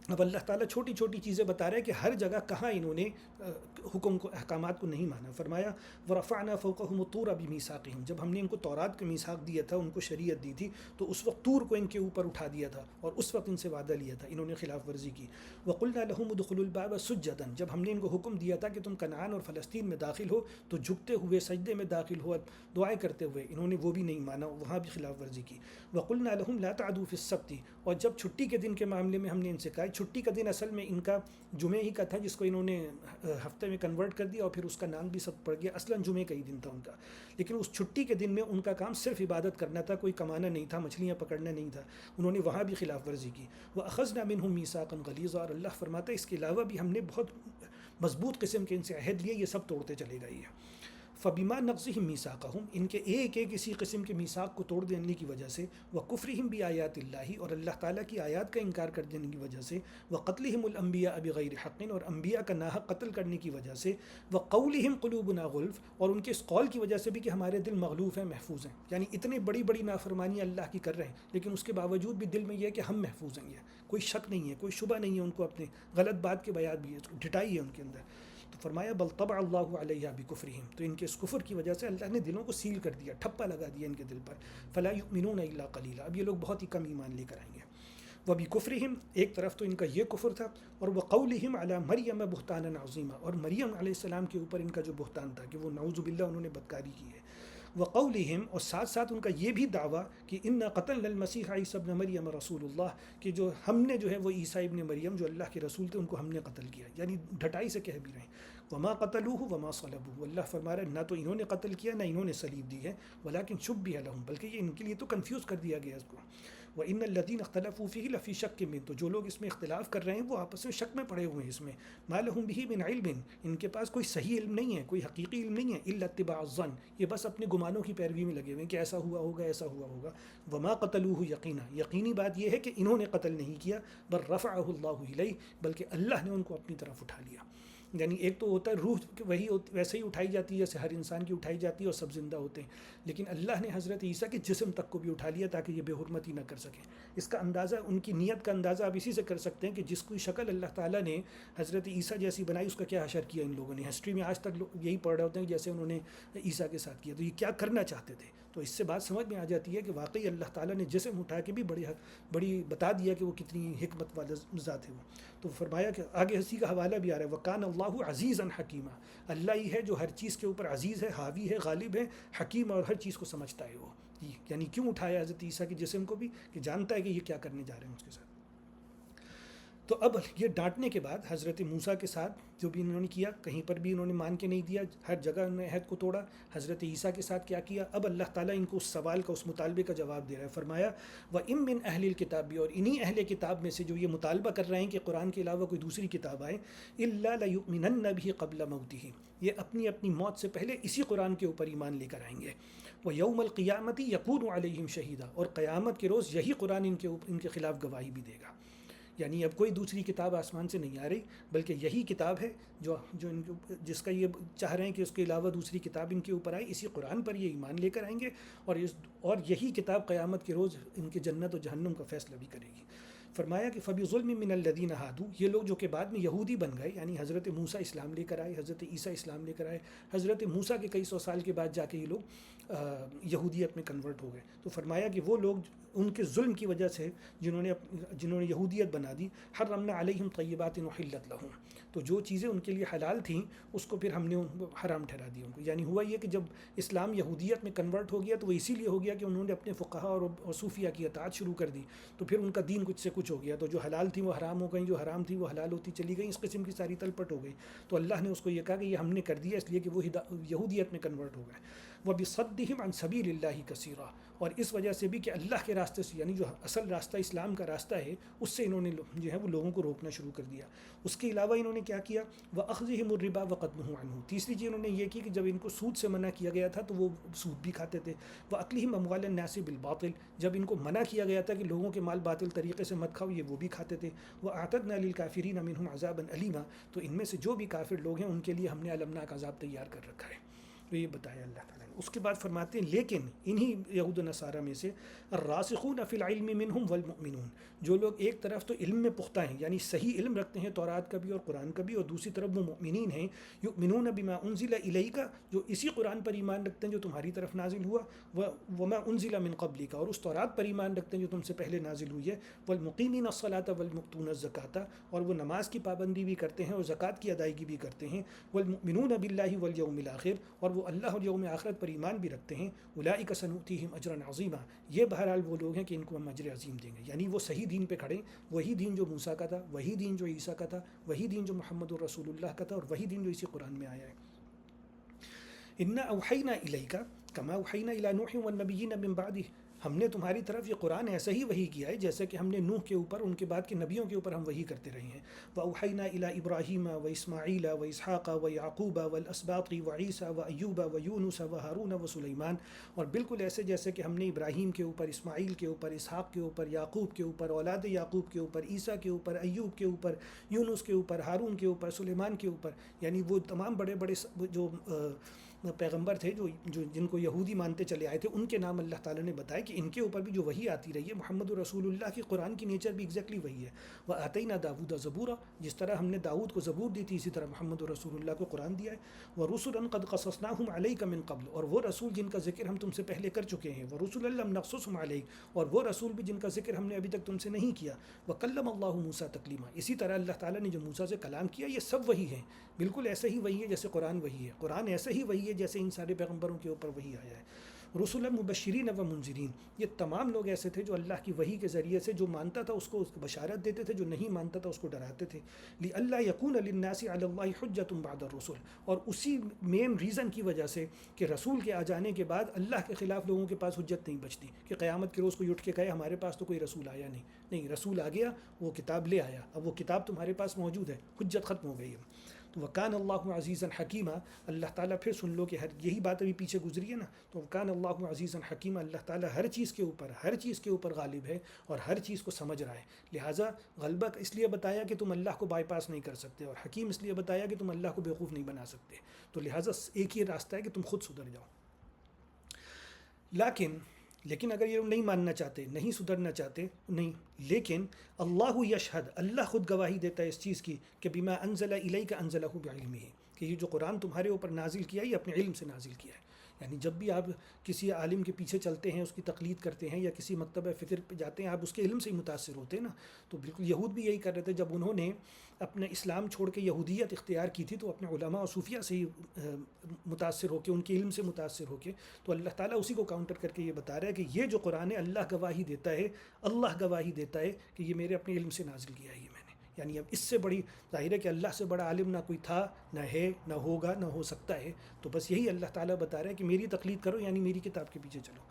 اب اللہ تعالیٰ چھوٹی چھوٹی چیزیں بتا رہے ہیں کہ ہر جگہ کہاں انہوں نے حکم کو، احکامات کو نہیں مانا. فرمایا ورفعنا فوقهم الطور بمیثاقهم، جب ہم نے ان کو تورات کا میثاق دیا تھا، ان کو شریعت دی تھی، تو اس وقت طور کو ان کے اوپر اٹھا دیا تھا اور اس وقت ان سے وعدہ لیا تھا، انہوں نے خلاف ورزی کی. وقلنا لهم ادخلوا الباب سجدا، جب ہم نے ان کو حکم دیا تھا کہ تم کنعان اور فلسطین میں داخل ہو تو جھکتے ہوئے سجدے میں داخل ہو، دعائیں کرتے ہوئے، انہوں نے وہ بھی نہیں مانا، وہاں بھی خلاف ورزی کی. وقلنا لهم لا تعدوا في السبت، اور جب چھٹی کے دن کے معاملے میں ہم نے ان سے کہا، چھٹی کا دن اصل میں ان کا جمعے ہی کا تھا جس کو انہوں نے ہفتے میں کنورٹ کر دیا اور پھر اس کا نام بھی سب پڑ گیا. اصلاً جمعے کا ہی دن تھا ان کا، لیکن اس چھٹی کے دن میں ان کا کام صرف عبادت کرنا تھا، کوئی کمانا نہیں تھا، مچھلیاں پکڑنا نہیں تھا. انہوں نے وہاں بھی خلاف ورزی کی. وَأَخَذْنَا مِنْهُمْ مِيثَاقًا غَلِيظًا، اور اللہ فرماتا ہے اس کے علاوہ بھی ہم نے بہت مضبوط قسم کے ان سے عہد لیے، یہ سب توڑتے چلے گئے. فبما نقضهم میثاقهم، ان کے ایک ایک اسی قسم کے میثاق کو توڑ دینے کی وجہ سے، وکفرہم بآیات اللہ، اور اللہ تعالیٰ کی آیات کا انکار کر دینے کی وجہ سے، وقتلہم الانبیاء بغیر حق، اور انبیاء کا ناحق قتل کرنے کی وجہ سے، وقولہم قلوبنا غلف، اور ان کے اس قول کی وجہ سے بھی کہ ہمارے دل مغلوف ہیں، محفوظ ہیں، یعنی اتنے بڑی بڑی نافرمانی اللہ کی کر رہے ہیں لیکن اس کے باوجود بھی دل میں یہ ہے کہ ہم محفوظ ہیں، کوئی شک نہیں ہے، کوئی شبہ نہیں ہے ان کو، اپنے غلط بات کے بیان بھی ہے، ڈٹائی ہے ان کے اندر۔ تو فرمایا بل طبع اللہ علیہ بکفرہم، تو ان کے اس کفر کی وجہ سے اللہ نے دلوں کو سیل کر دیا، ٹھپا لگا دیا ان کے دل پر، فلا یؤمنون الا قلیلا، اب یہ لوگ بہت ہی کم ایمان لے کر آئیں گے۔ وبکفرہم، ایک طرف تو ان کا یہ کفر تھا، اور وقولہم علی مریم بہتانا عظیما، اور مریم علیہ السلام کے اوپر ان کا جو بہتان تھا کہ وہ نعوذ باللہ انہوں نے بدکاری کی ہے۔ وقولہم، اور ساتھ ساتھ ان کا یہ بھی دعویٰ کہ انا قتلنا المسیح عیسی ابن مریم رسول اللہ، کہ جو ہم نے جو ہے وہ عیسیٰ ابن مریم جو اللہ کے رسول تھے ان کو ہم نے قتل کیا، یعنی ڈھٹائی سے کہہ بھی رہے ہیں۔ وما قتلوہ وما صلبوہ، اللہ فرما رہا ہے نہ تو انہوں نے قتل کیا نہ انہوں نے صلیب دی ہے، ولکن شبہ لہم، بلکہ یہ ان کے لیے تو کنفیوز کر دیا گیا اس کو۔ وَإِنَّ الَّذِينَ اخْتَلَفُوا فِيهِ لَفِي شَكٍّ مِّنْهُ، تو جو لوگ اس میں اختلاف کر رہے ہیں وہ آپس میں شک میں پڑے ہوئے ہیں اس میں۔ مَا لَهُم بِهِ مِنْ عِلْمٍ، ان کے پاس کوئی صحیح علم نہیں ہے، کوئی حقیقی علم نہیں ہے، إِلَّا اتِّبَاعَ الظَّنِّ، یہ بس اپنے گمانوں کی پیروی میں لگے ہوئے ہیں کہ ایسا ہوا ہوگا ایسا ہوا ہوگا۔ وَمَا قَتَلُوهُ یقینا، یقینی بات یہ ہے کہ انہوں نے قتل نہیں کیا، بل رفعہ اللہ الیہ، بلکہ اللہ نے ان کو اپنی طرف اٹھا لیا۔ یعنی ایک تو ہوتا ہے روح وہی ویسے ہی اٹھائی جاتی ہے جیسے ہر انسان کی اٹھائی جاتی ہے اور سب زندہ ہوتے ہیں، لیکن اللہ نے حضرت عیسیٰ کے جسم تک کو بھی اٹھا لیا تاکہ یہ بے حرمتی نہ کر سکیں۔ اس کا اندازہ، ان کی نیت کا اندازہ آپ اسی سے کر سکتے ہیں کہ جس کوئی شکل اللہ تعالیٰ نے حضرت عیسیٰ جیسی بنائی اس کا کیا حشر کیا ان لوگوں نے۔ ہسٹری میں آج تک یہی پڑھ رہے ہوتے ہیں جیسے انہوں نے عیسیٰ کے ساتھ کیا، تو یہ کیا کرنا چاہتے تھے۔ تو اس سے بات سمجھ میں آ جاتی ہے کہ واقعی اللہ تعالیٰ نے جسم اٹھا کے بھی بڑی بتا دیا کہ وہ کتنی حکمت والا ذات ہے وہ۔ تو فرمایا کہ آگے اسی کا حوالہ بھی آ رہا ہے، وَكَانَ اللَّهُ عَزِيزًا حَكِيمًا، اللہ ہی ہے جو ہر چیز کے اوپر عزیز ہے، حاوی ہے، غالب ہے، حکیم، اور ہر چیز کو سمجھتا ہے وہ۔ یعنی کیوں اٹھایا حضرت عیسیٰ کے جسم کو بھی، کہ جانتا ہے کہ یہ کیا کرنے جا رہے ہیں اس کے ساتھ۔ تو اب یہ ڈانٹنے کے بعد حضرت موسیٰ کے ساتھ جو بھی انہوں نے کیا، کہیں پر بھی انہوں نے مان کے نہیں دیا، ہر جگہ انہوں نے عہد کو توڑا۔ حضرت عیسیٰ کے ساتھ کیا کیا، اب اللہ تعالیٰ ان کو اس سوال کا، اس مطالبے کا جواب دے رہا ہے۔ فرمایا وَإِن مِّنْ أَهْلِ الْكِتَابِ، اور انہی اہل کتاب میں سے جو یہ مطالبہ کر رہے ہیں کہ قرآن کے علاوہ کوئی دوسری کتاب آئے، إِلَّا لَيُؤْمِنَنَّ بِهِ قَبْلَ مَوْتِهِ، یہ اپنی اپنی موت سے پہلے اسی قرآن کے اوپر ایمان لے کر آئیں گے۔ وَيَوْمَ الْقِيَامَةِ يَكُونُ عَلَيْهِمْ شَهِيدًا، اور قیامت کے روز یہی قرآن ان کے خلاف گواہی بھی دے گا۔ یعنی اب کوئی دوسری کتاب آسمان سے نہیں آ رہی، بلکہ یہی کتاب ہے جو جس کا یہ چاہ رہے ہیں کہ اس کے علاوہ دوسری کتاب ان کے اوپر آئے، اسی قرآن پر یہ ایمان لے کر آئیں گے، اور یہی کتاب قیامت کے روز ان کے جنت و جہنم کا فیصلہ بھی کرے گی۔ فرمایا کہ فَبِظُلْمٍ مِّنَ الَّذِينَ هَادُوا، یہ لوگ جو کہ بعد میں یہودی بن گئے، یعنی حضرت موسیٰ اسلام لے کر آئے، حضرت عیسیٰ اسلام لے کر آئے، حضرت موسیٰ کے کئی سو سال کے بعد جا کے یہ لوگ یہودیت میں کنورٹ ہو گئے۔ تو فرمایا کہ وہ لوگ ان کے ظلم کی وجہ سے جنہوں نے یہودیت بنا دی، حرمنا علیہم طیبات احلت لہم، تو جو چیزیں ان کے لیے حلال تھیں اس کو پھر ہم نے حرام ٹھہرا دیا ان کو۔ یعنی ہوا یہ کہ جب اسلام یہودیت میں کنورٹ ہو گیا تو وہ اسی لیے ہو گیا کہ انہوں نے اپنے فقہا اور صوفیہ کی اطاعت شروع کر دی، تو پھر ان کا دین کچھ سے کچھ ہو گیا، تو جو حلال تھیں وہ حرام ہو گئیں، جو حرام تھیں وہ حلال ہوتی چلی گئیں، اس قسم کی ساری تلپٹ ہو گئی۔ تو اللہ نے اس کو یہ کہا کہ یہ ہم نے کر دیا اس لیے کہ وہ یہودیت میں کنورٹ ہو گئے۔ وَبِصَدِّهِمْ عَنْ سَبِيلِ اللَّهِ كَثِيرًا، اور اس وجہ سے بھی کہ اللہ کے راستے سے، یعنی جو اصل راستہ اسلام کا راستہ ہے، اس سے انہوں نے جو ہے وہ لوگوں کو روکنا شروع کر دیا۔ اس کے علاوہ انہوں نے کیا کیا، وَأَخْذِهِمُ الرِّبَا وَقَدْ نُهُوا عَنْهُ، تیسری چیز انہوں نے یہ کی کہ جب ان کو سود سے منع کیا گیا تھا تو وہ سود بھی کھاتے تھے۔ وَأَكْلِهِمْ أَمْوَالَ النَّاسِ بِالْبَاطِلِ، جب ان کو منع کیا گیا تھا کہ لوگوں کے مال باطل طریقے سے مت کھاؤ، یہ وہ بھی کھاتے تھے۔ وَأَعْتَدْنَا لِلْكَافِرِينَ مِنْهُمْ عَذَابًا أَلِيمًا، تو ان میں سے جو بھی کافر لوگ ہیں ان کے لیے ہم نے المناک عذاب تیار کر رکھا ہے۔ تو یہ بتایا اللہ تعالیٰ نے۔ اس کے بعد فرماتے ہیں لیکن انہی یہود و نصارہ میں سے الراسخون فی العلم منہم والمؤمنون، جو لوگ ایک طرف تو علم میں پختہ ہیں، یعنی صحیح علم رکھتے ہیں تورات کا بھی اور قرآن کا بھی، اور دوسری طرف وہ مؤمنین ہیں، یؤمنون بما انزل الیک، جو اسی قرآن پر ایمان رکھتے ہیں جو تمہاری طرف نازل ہوا، وما انزل من قبلک، اور اس تورات پر ایمان رکھتے ہیں جو تم سے پہلے نازل ہوئی ہے، والمقیمین الصلاۃ والمؤتون الزکاۃ، اور وہ نماز کی پابندی بھی کرتے ہیں اور زکوٰۃ کی ادائیگی بھی کرتے ہیں، والمؤمنون باللہ والیوم الآخر، اور وہ اللہ اور یوم آخرت پر ایمان بھی رکھتے ہیں، اولئک سنؤتیہم اجرا عظیما، یہ بہرحال وہ لوگ ہیں کہ ان کو ہم اجر عظیم دیں گے۔ یعنی وہ صحیح دین پہ کھڑے، وہی دین جو موسیٰ کا تھا، وہی دین جو عیسیٰ کا تھا، وہی دین جو محمد الرسول اللہ کا تھا، اور وہی دین جو اسی قرآن میں آیا ہے۔ انا اوحینا الیک کما اوحینا الی نوح والنبیین من بعدہ، ہم نے تمہاری طرف یہ قرآن ایسا ہی وحی کیا ہے جیسا کہ ہم نے نوح کے اوپر ان کے بعد کے نبیوں کے اوپر ہم وحی کرتے رہے ہیں. وَأَوْحَيْنَا إِلَىٰ إِبْرَاهِيمَ وَإِسْمَاعِيلَ وَإِسْحَاقَ وَيَعْقُوبَ وَالْأَسْبَاطِ وَعِيسَىٰ وَأَيُّوبَ وَيُونُسَ وَهَارُونَ وَسُلَيْمَانَ. اور بالکل ایسے جیسے کہ ہم نے ابراہیم کے اوپر، اسماعیل کے اوپر، اسحاق کے اوپر، یعقوب کے اوپر، اولاد یعقوب کے اوپر، عیسیٰ کے اوپر، ایوب کے اوپر، یونس کے اوپر، ہارون کے اوپر، سلیمان کے اوپر، یعنی وہ تمام بڑے بڑے جو پیغمبر تھے جو جن کو یہودی مانتے چلے آئے تھے، ان کے نام اللہ تعالیٰ نے بتایا کہ ان کے اوپر بھی جو وحی آتی رہی ہے. محمد رسول اللہ کی قرآن کی نیچر بھی ایگزیکٹلی وہی ہے. وَآتَيْنَا دَاوُودَ زَبُورًا، جس طرح ہم نے داؤد کو زبور دی تھی اسی طرح محمد رسول اللہ کو قرآن دیا ہے. وَرُسُلًا قَدْ قَصَصْنَاهُمْ عَلَيْكَ مِن قَبْلُ، اور وہ رسول جن کا ذکر ہم تم سے پہلے کر چکے ہیں. وَرُسُلًا لَمْ نَقْصُصْهُمْ عَلَيْكَ، اور وہ رسول بھی جن کا ذکر ہم نے ابھی تک تم سے نہیں کیا. وَكَلَّمَ اللَّهُ مُوسَىٰ تَكْلِيمًا، اسی طرح اللہ تعالیٰ نے جو موسیٰ سے کلام کیا، یہ سب وہی ہے، بالکل ایسا ہی وہی ہے جیسے قرآن وہی ہے. قرآن ایسا ہی وہی ہے جیسے ان سارے پیغمبروں کے اوپر وہی آیا ہے. رسول مبشرین و منذرین، یہ تمام لوگ ایسے تھے جو اللہ کی وحی کے ذریعے سے جو مانتا تھا اس کو بشارت دیتے تھے، جو نہیں مانتا تھا اس کو ڈراتے تھے. لِأَلَّا يَكُونَ لِلنَّاسِ عَلَى اللَّهِ حُجَّةٌ بَعْدَ الرُّسُلِ، اور اسی مین ریزن کی وجہ سے کہ رسول کے آ جانے کے بعد اللہ کے خلاف لوگوں کے پاس حجت نہیں بچتی کہ قیامت کے روز کوئی اٹھ کے کہے ہمارے پاس تو کوئی رسول آیا نہیں، رسول آ گیا، وہ کتاب لے آیا، اب وہ کتاب تمہارے پاس موجود ہے، حجت ختم ہو گئی ہے. تو وکان اللہ عزیزاً حکیمہ، اللہ تعالیٰ پھر سن لو کہ یہی بات ابھی پیچھے گزری ہے نا، تو وکان اللہ عزیزاً حکیمہ، اللہ تعالیٰ ہر چیز کے اوپر غالب ہے اور ہر چیز کو سمجھ رہا ہے. لہٰذا غلبہ اس لیے بتایا کہ تم اللہ کو بائی پاس نہیں کر سکتے، اور حکیم اس لیے بتایا کہ تم اللہ کو بیوقوف نہیں بنا سکتے. تو لہٰذا ایک ہی راستہ ہے کہ تم خود سدھر جاؤ. لیکن اگر یہ نہیں ماننا چاہتے، نہیں سدھرنا چاہتے، نہیں، لیکن اللہ یشہد، اللہ خود گواہی دیتا ہے اس چیز کی کہ بما انزل الیک انزلہ بعلمہ، کہ یہ جو قرآن تمہارے اوپر نازل کیا ہے یہ اپنے علم سے نازل کیا ہے. یعنی جب بھی آپ کسی عالم کے پیچھے چلتے ہیں، اس کی تقلید کرتے ہیں، یا کسی مکتبہ فکر پہ جاتے ہیں، آپ اس کے علم سے ہی متاثر ہوتے ہیں نا. تو بالکل یہود بھی یہی کر رہے تھے، جب انہوں نے اپنے اسلام چھوڑ کے یہودیت اختیار کی تھی تو اپنے علماء اور صوفیہ سے ہی متاثر ہو کے، ان کے علم سے متاثر ہو کے. تو اللہ تعالیٰ اسی کو کاؤنٹر کر کے یہ بتا رہا ہے کہ یہ جو قرآن ہے اللہ گواہی دیتا ہے کہ یہ میرے اپنے علم سے نازل کیا ہے یہ میں نے. یعنی اب اس سے بڑی ظاہر ہے کہ اللہ سے بڑا عالم نہ کوئی تھا، نہ ہے، نہ ہوگا، نہ ہو سکتا ہے. تو بس یہی اللہ تعالیٰ بتا رہا ہے کہ میری تقلید کرو، یعنی میری کتاب کے پیچھے چلو.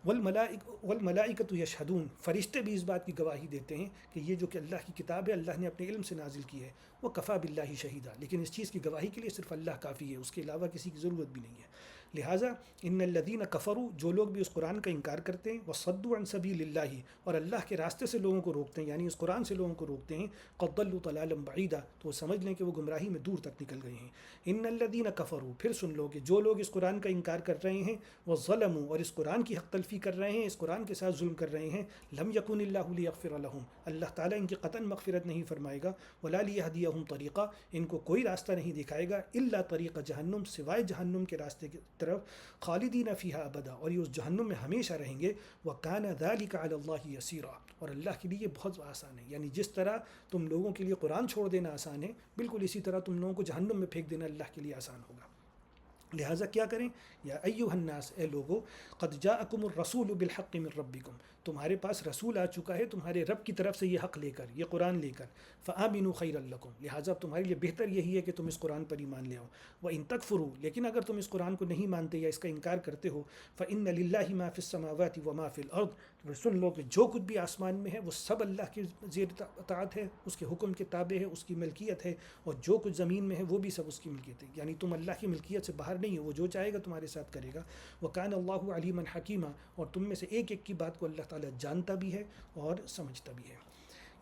والملائکۃ یشہدون، فرشتے بھی اس بات کی گواہی دیتے ہیں کہ یہ جو کہ اللہ کی کتاب ہے اللہ نے اپنے علم سے نازل کی ہے. وکفیٰ باللہ شہیدا، لیکن اس چیز کی گواہی کے لیے صرف اللہ کافی ہے، اس کے علاوہ کسی کی ضرورت بھی نہیں ہے. لہٰذا ان الذین کفروا، جو لوگ بھی اس قرآن کا انکار کرتے ہیں، وصدوا عن سبیل اللہ، اور اللہ کے راستے سے لوگوں کو روکتے ہیں، یعنی اس قرآن سے لوگوں کو روکتے ہیں، قد ضلوا ضلالا بعیدا، تو وہ سمجھ لیں کہ وہ گمراہی میں دور تک نکل گئے ہیں. ان الذین کفروا، پھر سن لو کہ جو لوگ اس قرآن کا انکار کر رہے ہیں، وظلموا، اور اس قرآن کی حق تلفی کر رہے ہیں، اس قرآن کے ساتھ ظلم کر رہے ہیں، لم یکن اللہ لیغفر لہم، اللہ تعالیٰ ان کی قطعاً مغفرت نہیں فرمائے گا، ولا لیہدیہم طریقہ، ان کو کوئی راستہ نہیں دکھائے گا، الا طریق جہنم، سوائے جہنم کے راستے کی طرف، خالدین فیہا ابدا، اور یہ اس جہنم میں ہمیشہ رہیں گے. وکان ذلک علی اللہ یسیرا، اور اللہ کے لیے یہ بہت آسان ہے. یعنی جس طرح تم لوگوں کے لیے قرآن چھوڑ دینا آسان ہے، بالکل اسی طرح تم لوگوں کو جہنم میں پھینک دینا اللہ کے لیے آسان ہوگا. لہٰذا کیا کریں؟ یا ایھا الناس، اے لوگو، قد جاءکم الرسول بالحق من ربکم، تمہارے پاس رسول آ چکا ہے تمہارے رب کی طرف سے یہ حق لے کر، یہ قرآن لے کر. فآمنوا خیرا لکم، لہٰذا تمہارے لیے بہتر یہی ہے کہ تم اس قرآن پر ایمان لے آؤ. وان تکفروا، لیکن اگر تم اس قرآن کو نہیں مانتے یا اس کا انکار کرتے ہو، فإن للہ ما فی السماوات وما فی الارض، تو سن لو کہ جو کچھ بھی آسمان میں ہے وہ سب اللہ کی زیر اطاعت ہے، اس کے حکم کے تابع ہے، اس کی ملکیت ہے، اور جو کچھ زمین میں ہے وہ بھی سب اس کی ملکیت ہے. یعنی تم اللہ کی ملکیت سے باہر نہیں ہو، وہ جو چاہے گا تمہارے ساتھ کرے گا. وکان اللہ علیما حکیما، اور تم میں سے ایک ایک کی بات کو اللہ تعالیٰ جانتا بھی ہے اور سمجھتا بھی ہے.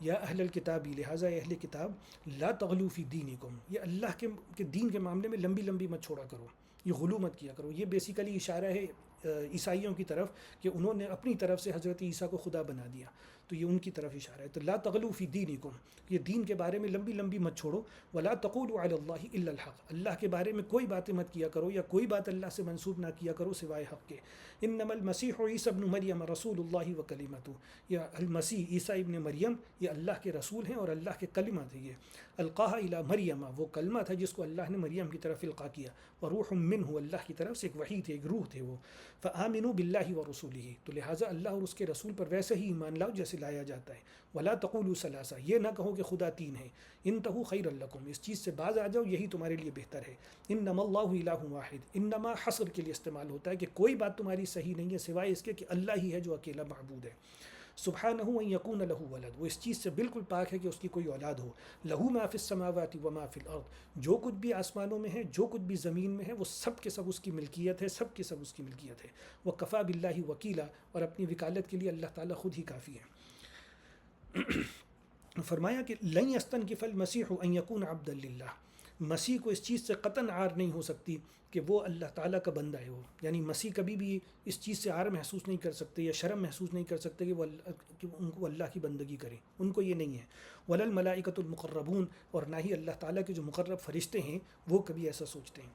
یا اہل الکتابی، لہٰذا اہل کتاب، لا تغلو فی دینکم، یہ اللہ کے دین کے معاملے میں لمبی مت چھوڑا کرو، یہ غلو مت کیا کرو. یہ بیسیکلی اشارہ ہے عیسائیوں کی طرف کہ انہوں نے اپنی طرف سے حضرت عیسیٰ کو خدا بنا دیا، تو یہ ان کی طرف اشارہ ہے. تو لا تغلو فی دینکم، یہ دین کے بارے میں لمبی مت چھوڑو. ولا تقولوا علی اللہ الا الحق، اللہ کے بارے میں کوئی باتیں مت کیا کرو یا کوئی بات اللہ سے منسوب نہ کیا کرو سوائے حق کے. انما المسیح عیسی ابن مریم رسول اللہ وکلمتہ، یہ المسیح عیسیٰ ابن مریم یہ اللہ کے رسول ہیں اور اللہ کے کلمہ تھے. یہ القاہ الی مریم، وہ کلمہ تھا جس کو اللہ نے مریم کی طرف القا کیا. وروح منہ، اللہ کی طرف سے ایک وحی تھی، ایک روح تھے وہ. فآمنوا باللہ ورسولہ، تو لہٰذا اللہ اور اس کے رسول پر ویسے ہی ایمان لاؤ جیسے لایا جاتا ہے. ولا تقولوا ثلاثہ، یہ نہ کہو کہ خدا تین ہے. انتہوا خیرا لکم، اس چیز سے باز آ جاؤ، یہی تمہارے لیے بہتر ہے. انما اللہ الہ واحد، انما حصر کے لیے استعمال ہوتا ہے کہ کوئی بات تمہاری صحیح نہیں ہے سوائے اس کے کہ اللہ ہی ہے جو اکیلا معبود ہے. سبحانہ ان یکون لہ ولد، وہ اس چیز سے بالکل پاک ہے کہ اس کی کوئی اولاد ہو. لہ ما فی السماوات و ما فی الارض، جو کچھ بھی آسمانوں میں ہے جو کچھ بھی زمین میں ہے وہ سب کے سب اس کی ملکیت ہے، سب کے سب اس کی ملکیت ہے. وکفیٰ باللہ وکیلا، اور اپنی وکالت کے لیے اللہ تعالیٰ خود ہی کافی ہے. فرمایا کہ لن یستنکف المسیح ان یکون عبدا للہ، مسیح کو اس چیز سے قطعاً عار نہیں ہو سکتی کہ وہ اللہ تعالیٰ کا بندہ ہے. وہ یعنی مسیح کبھی بھی اس چیز سے عار محسوس نہیں کر سکتے یا شرم محسوس نہیں کر سکتے کہ ان کو اللہ کی بندگی کریں، ان کو یہ نہیں ہے. ولا الملائکۃ المقربون، اور نہ ہی اللہ تعالیٰ کے جو مقرب فرشتے ہیں وہ کبھی ایسا سوچتے ہیں.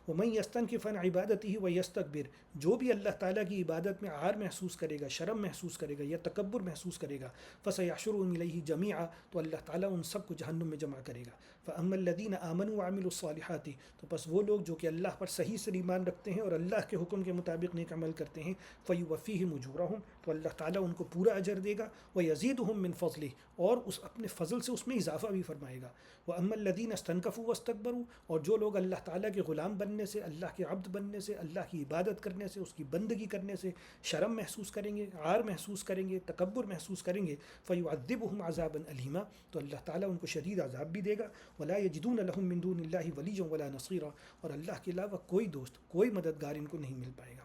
ومن یستنکف عن عبادتہ ویستکبر، جو بھی اللہ تعالیٰ کی عبادت میں عار محسوس کرے گا، شرم محسوس کرے گا یا تکبر محسوس کرے گا، فسیحشرهم الیہ جمیعا، تو اللہ تعالیٰ ان سب کو جہنم میں جمع کرے گا. فاما الذین آمنوا وعملوا الصالحات، تو پس وہ لوگ جو کہ اللہ پر صحیح سے ایمان رکھتے ہیں اور اللہ کے حکم کے مطابق نیک عمل کرتے ہیں، فیوفیہم اجورہم، تو اللہ تعالیٰ ان کو پورا اجر دے گا. ویزیدہم من فضلہ، اور اس اپنے فضل سے اس میں اضافہ بھی فرمائے گا. واما الذین استنکفوا واستکبروا، اور جو لوگ اللہ تعالیٰ کے غلام بننے سے، اللہ کے عبد بننے سے، اللہ کی عبادت کرنے سے، اس کی بندگی کرنے سے شرم محسوس کریں گے، عار محسوس کریں گے، تکبر محسوس کریں گے، فیعذبہم عذابا الیما، تو اللہ تعالیٰ ان کو شدید عذاب بھی دے گا. ولا یجدون لہم من دون اللہ ولیا ولا نصیرا، اور اللہ کے علاوہ کوئی دوست، کوئی مددگار ان کو نہیں مل پائے گا.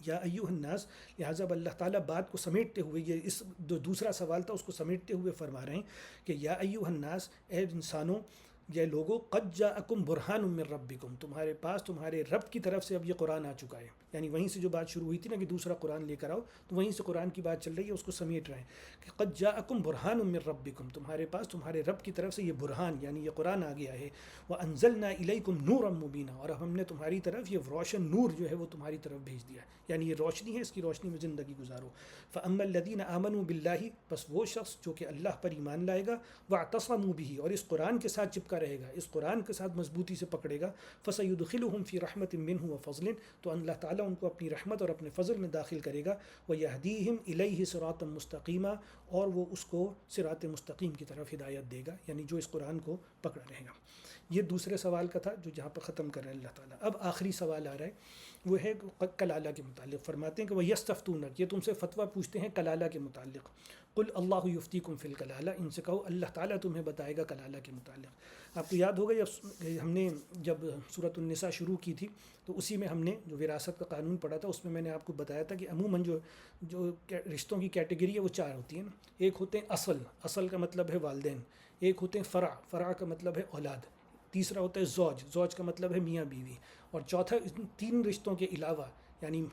یا ایھا الناس، لہٰذا اللہ تعالیٰ بات کو سمیٹتے ہوئے، یہ اس دوسرا سوال تھا اس کو سمیٹتے ہوئے فرما رہے ہیں کہ یا ایھا الناس، اے انسانوں، یہ لوگوں، قد جاءکم برہان من ربکم، تمہارے پاس تمہارے رب کی طرف سے اب یہ قرآن آ چکا ہے. یعنی وہیں سے جو بات شروع ہوئی تھی نا کہ دوسرا قرآن لے کر آؤ، تو وہیں سے قرآن کی بات چل رہی ہے، اس کو سمیٹ رہے ہیں کہ قد جاءکم برہان من ربکم، تمہارے پاس تمہارے رب کی طرف سے یہ برہان یعنی یہ قرآن آ گیا ہے. وانزلنا الیکم نورا مبینا، اور اب ہم نے تمہاری طرف یہ روشن نور جو ہے وہ تمہاری طرف بھیج دیا ہے، یعنی یہ روشنی ہے، اس کی روشنی میں زندگی گزارو. فاما الذین آمنوا باللہ، بس وہ شخص جو کہ اللہ پر ایمان لائے گا، واعتصموا بہ، اور اس قرآن کے ساتھ چپکا رہے گا، اس قرآن کے ساتھ مضبوطی سے پکڑے گا، فسیدخلہم فی رحمت منہ وفضل، تو اللہ تعالیٰ ان کو اپنی رحمت اور اپنے فضل میں داخل کرے گا. ویہدیہم الیہ صراطا مستقیما، اور وہ اس کو صراط مستقیم کی طرف ہدایت دے گا، یعنی جو اس قرآن کو پکڑا رہے گا. یہ دوسرے سوال کا تھا جو جہاں پر ختم کر رہے ہیں اللہ تعالیٰ. اب آخری سوال آ رہا ہے، وہ ہے کلالہ کے متعلق. فرماتے ہیں کہ وہ یستفتونک، یہ تم سے فتویٰ پوچھتے ہیں کلالہ کے متعلق. قل اللہ یفتیکم فی الکلالہ، ان سے کہو اللہ تعالیٰ تمہیں بتائے گا کلالہ کے متعلق. آپ کو یاد ہوگا جب سورۃ النساء شروع کی تھی تو اسی میں ہم نے جو وراثت کا قانون پڑھا تھا، اس میں نے آپ کو بتایا تھا کہ عموماً جو رشتوں کی کیٹیگری ہے وہ چار ہوتی ہیں نا. ایک ہوتے ہیں اصل کا مطلب ہے والدین. ایک ہوتے ہیں فرع کا مطلب ہے اولاد. تیسرا ہوتا ہے زوج کا مطلب ہے میاں بیوی. اور چوتھا، تین رشتوں کے علاوہ، یعنی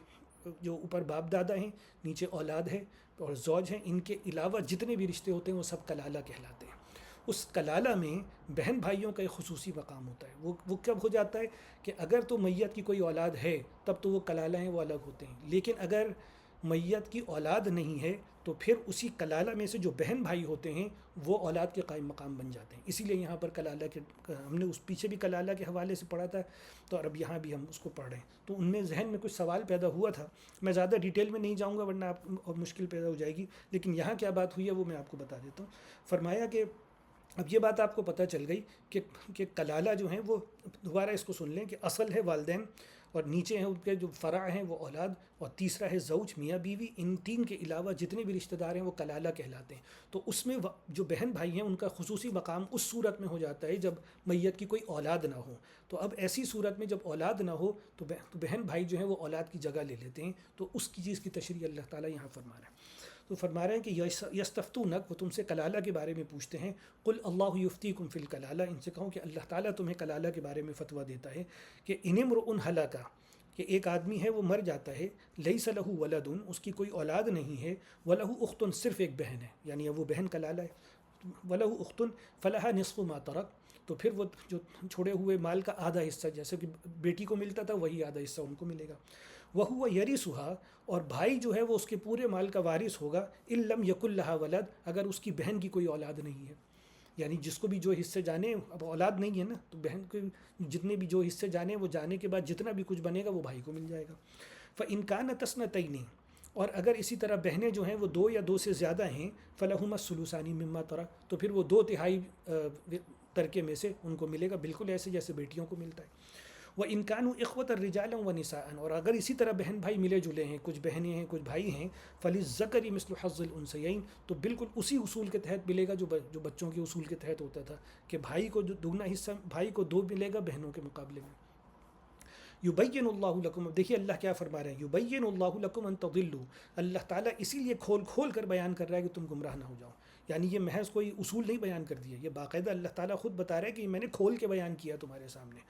جو اوپر باپ دادا ہیں، نیچے اولاد ہے اور زوج ہیں، ان کے علاوہ جتنے بھی رشتے ہوتے ہیں وہ سب کلالہ کہلاتے ہیں. اس کلالہ میں بہن بھائیوں کا ایک خصوصی مقام ہوتا ہے. وہ کب ہو جاتا ہے کہ اگر تو میت کی کوئی اولاد ہے تب تو وہ کلالہ ہیں، وہ الگ ہوتے ہیں. لیکن اگر میت کی اولاد نہیں ہے تو پھر اسی کلالہ میں سے جو بہن بھائی ہوتے ہیں وہ اولاد کے قائم مقام بن جاتے ہیں. اسی لیے یہاں پر کلالہ کے، ہم نے اس پیچھے بھی کلالہ کے حوالے سے پڑھا تھا، تو اب یہاں بھی ہم اس کو پڑھ رہے ہیں. تو ان میں ذہن میں کچھ سوال پیدا ہوا تھا. میں زیادہ ڈیٹیل میں نہیں جاؤں گا ورنہ آپ اور مشکل پیدا ہو جائے گی، لیکن یہاں کیا بات ہوئی ہے وہ میں آپ کو بتا دیتا ہوں. فرمایا کہ اب یہ بات آپ کو پتہ چل گئی کہ کلالہ جو ہیں وہ، دوبارہ اس کو سن لیں، کہ اصل ہے والدین، اور نیچے ہیں ان کے جو فرع ہیں وہ اولاد، اور تیسرا ہے زوج میاں بیوی. ان تین کے علاوہ جتنے بھی رشتہ دار ہیں وہ کلالہ کہلاتے ہیں. تو اس میں جو بہن بھائی ہیں ان کا خصوصی مقام اس صورت میں ہو جاتا ہے جب میت کی کوئی اولاد نہ ہو. تو اب ایسی صورت میں جب اولاد نہ ہو تو بہن بھائی جو ہیں وہ اولاد کی جگہ لے لیتے ہیں. تو اس کی چیز کی تشریح اللہ تعالیٰ یہاں فرما رہا ہے. تو فرما رہے ہیں کہ یستفتونک، وہ تم سے کلالہ کے بارے میں پوچھتے ہیں. قل اللہ یفتیکم فی الکلالہ، ان سے کہوں کہ اللہ تعالیٰ تمہیں کلالہ کے بارے میں فتویٰ دیتا ہے کہ ان امرؤ ہلک، کہ ایک آدمی ہے وہ مر جاتا ہے، لیس لہ ولد، اس کی کوئی اولاد نہیں ہے، ولہ اخت، صرف ایک بہن ہے، یعنی اب وہ بہن کلالہ ہے. ولہ اخت فلہا نصف ما ترک، تو پھر وہ جو چھوڑے ہوئے مال کا آدھا حصہ، جیسے کہ بیٹی کو ملتا تھا وہی آدھا حصہ ان کو ملے گا. وہو یرثھا، اور بھائی جو ہے وہ اس کے پورے مال کا وارث ہوگا. ان لم یکن لہا ولد، اگر اس کی بہن کی کوئی اولاد نہیں ہے. یعنی جس کو بھی جو حصے جانے، اب اولاد نہیں ہے نا، تو بہن کے جتنے بھی جو حصے جانے وہ جانے کے بعد جتنا بھی کچھ بنے گا وہ بھائی کو مل جائے گا. فَإِنْ كَانَتْ اثْنَتَيْنِ، اور اگر اسی طرح بہنیں جو ہیں وہ 2 یا 2 سے زیادہ ہیں، فَلَهُمَا الثُّلُثَانِ مِمَّا تَرَكَ، تو پھر وہ 2/3 ترکے میں سے ان کو ملے گا، بالکل ایسے جیسے بیٹیوں کو ملتا ہے۔ وَإِنْ كَانُوا إِخْوَةً رِجَالًا وَنِسَاءً، اور اگر اسی طرح بہن بھائی ملے جلے ہیں، کچھ بہنیں ہیں کچھ بھائی ہیں، فَلِلذَّكَرِ مِثْلُ حَظِّ الْأُنثَيَيْنِ، تو بالکل اسی اصول کے تحت ملے گا جو بچوں کے اصول کے تحت ہوتا تھا کہ بھائی کو جو دگنا حصہ، بھائی کو 2 ملے گا بہنوں کے مقابلے میں۔ یبین اللہ لکم، اب دیکھیے اللہ کیا فرما رہے ہیں، یبین اللہ لکم ان تضلوا، اللہ تعالیٰ اسی لیے کھول کھول کر بیان کر رہا ہے کہ تم گمراہ نہ ہو جاؤ، یعنی یہ محض کوئی اصول نہیں بیان کر دیا، یہ باقاعدہ اللہ تعالیٰ خود بتا رہا ہے کہ میں نے کھول کے بیان کیا تمہارے سامنے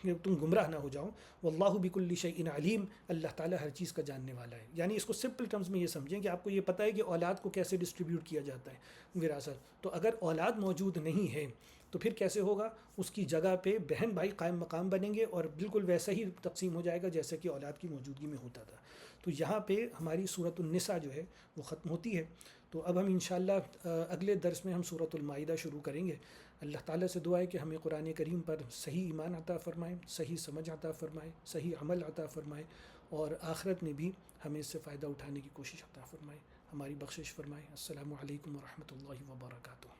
کہ تم گمراہ نہ ہو جاؤ۔ واللہ بکل شیء علیم، اللہ تعالیٰ ہر چیز کا جاننے والا ہے، یعنی اس کو سمپل ٹرمز میں یہ سمجھیں کہ آپ کو یہ پتہ ہے کہ اولاد کو کیسے ڈسٹریبیوٹ کیا جاتا ہے وراثت، تو اگر اولاد موجود نہیں ہے تو پھر کیسے ہوگا، اس کی جگہ پہ بہن بھائی قائم مقام بنیں گے اور بالکل ویسا ہی تقسیم ہو جائے گا جیسے کہ اولاد کی موجودگی میں ہوتا تھا۔ تو یہاں پہ ہماری سورۃ النساء جو ہے وہ ختم ہوتی ہے۔ تو اب ہم انشاءاللہ اگلے درس میں ہم سورۃ المائدہ شروع کریں گے۔ اللہ تعالیٰ سے دعا ہے کہ ہمیں قرآن کریم پر صحیح ایمان عطا فرمائے، صحیح سمجھ عطا فرمائے، صحیح عمل عطا فرمائے، اور آخرت میں بھی ہمیں اس سے فائدہ اٹھانے کی کوشش عطا فرمائے، ہماری بخشش فرمائے۔ السلام علیکم ورحمۃ اللہ وبرکاتہ۔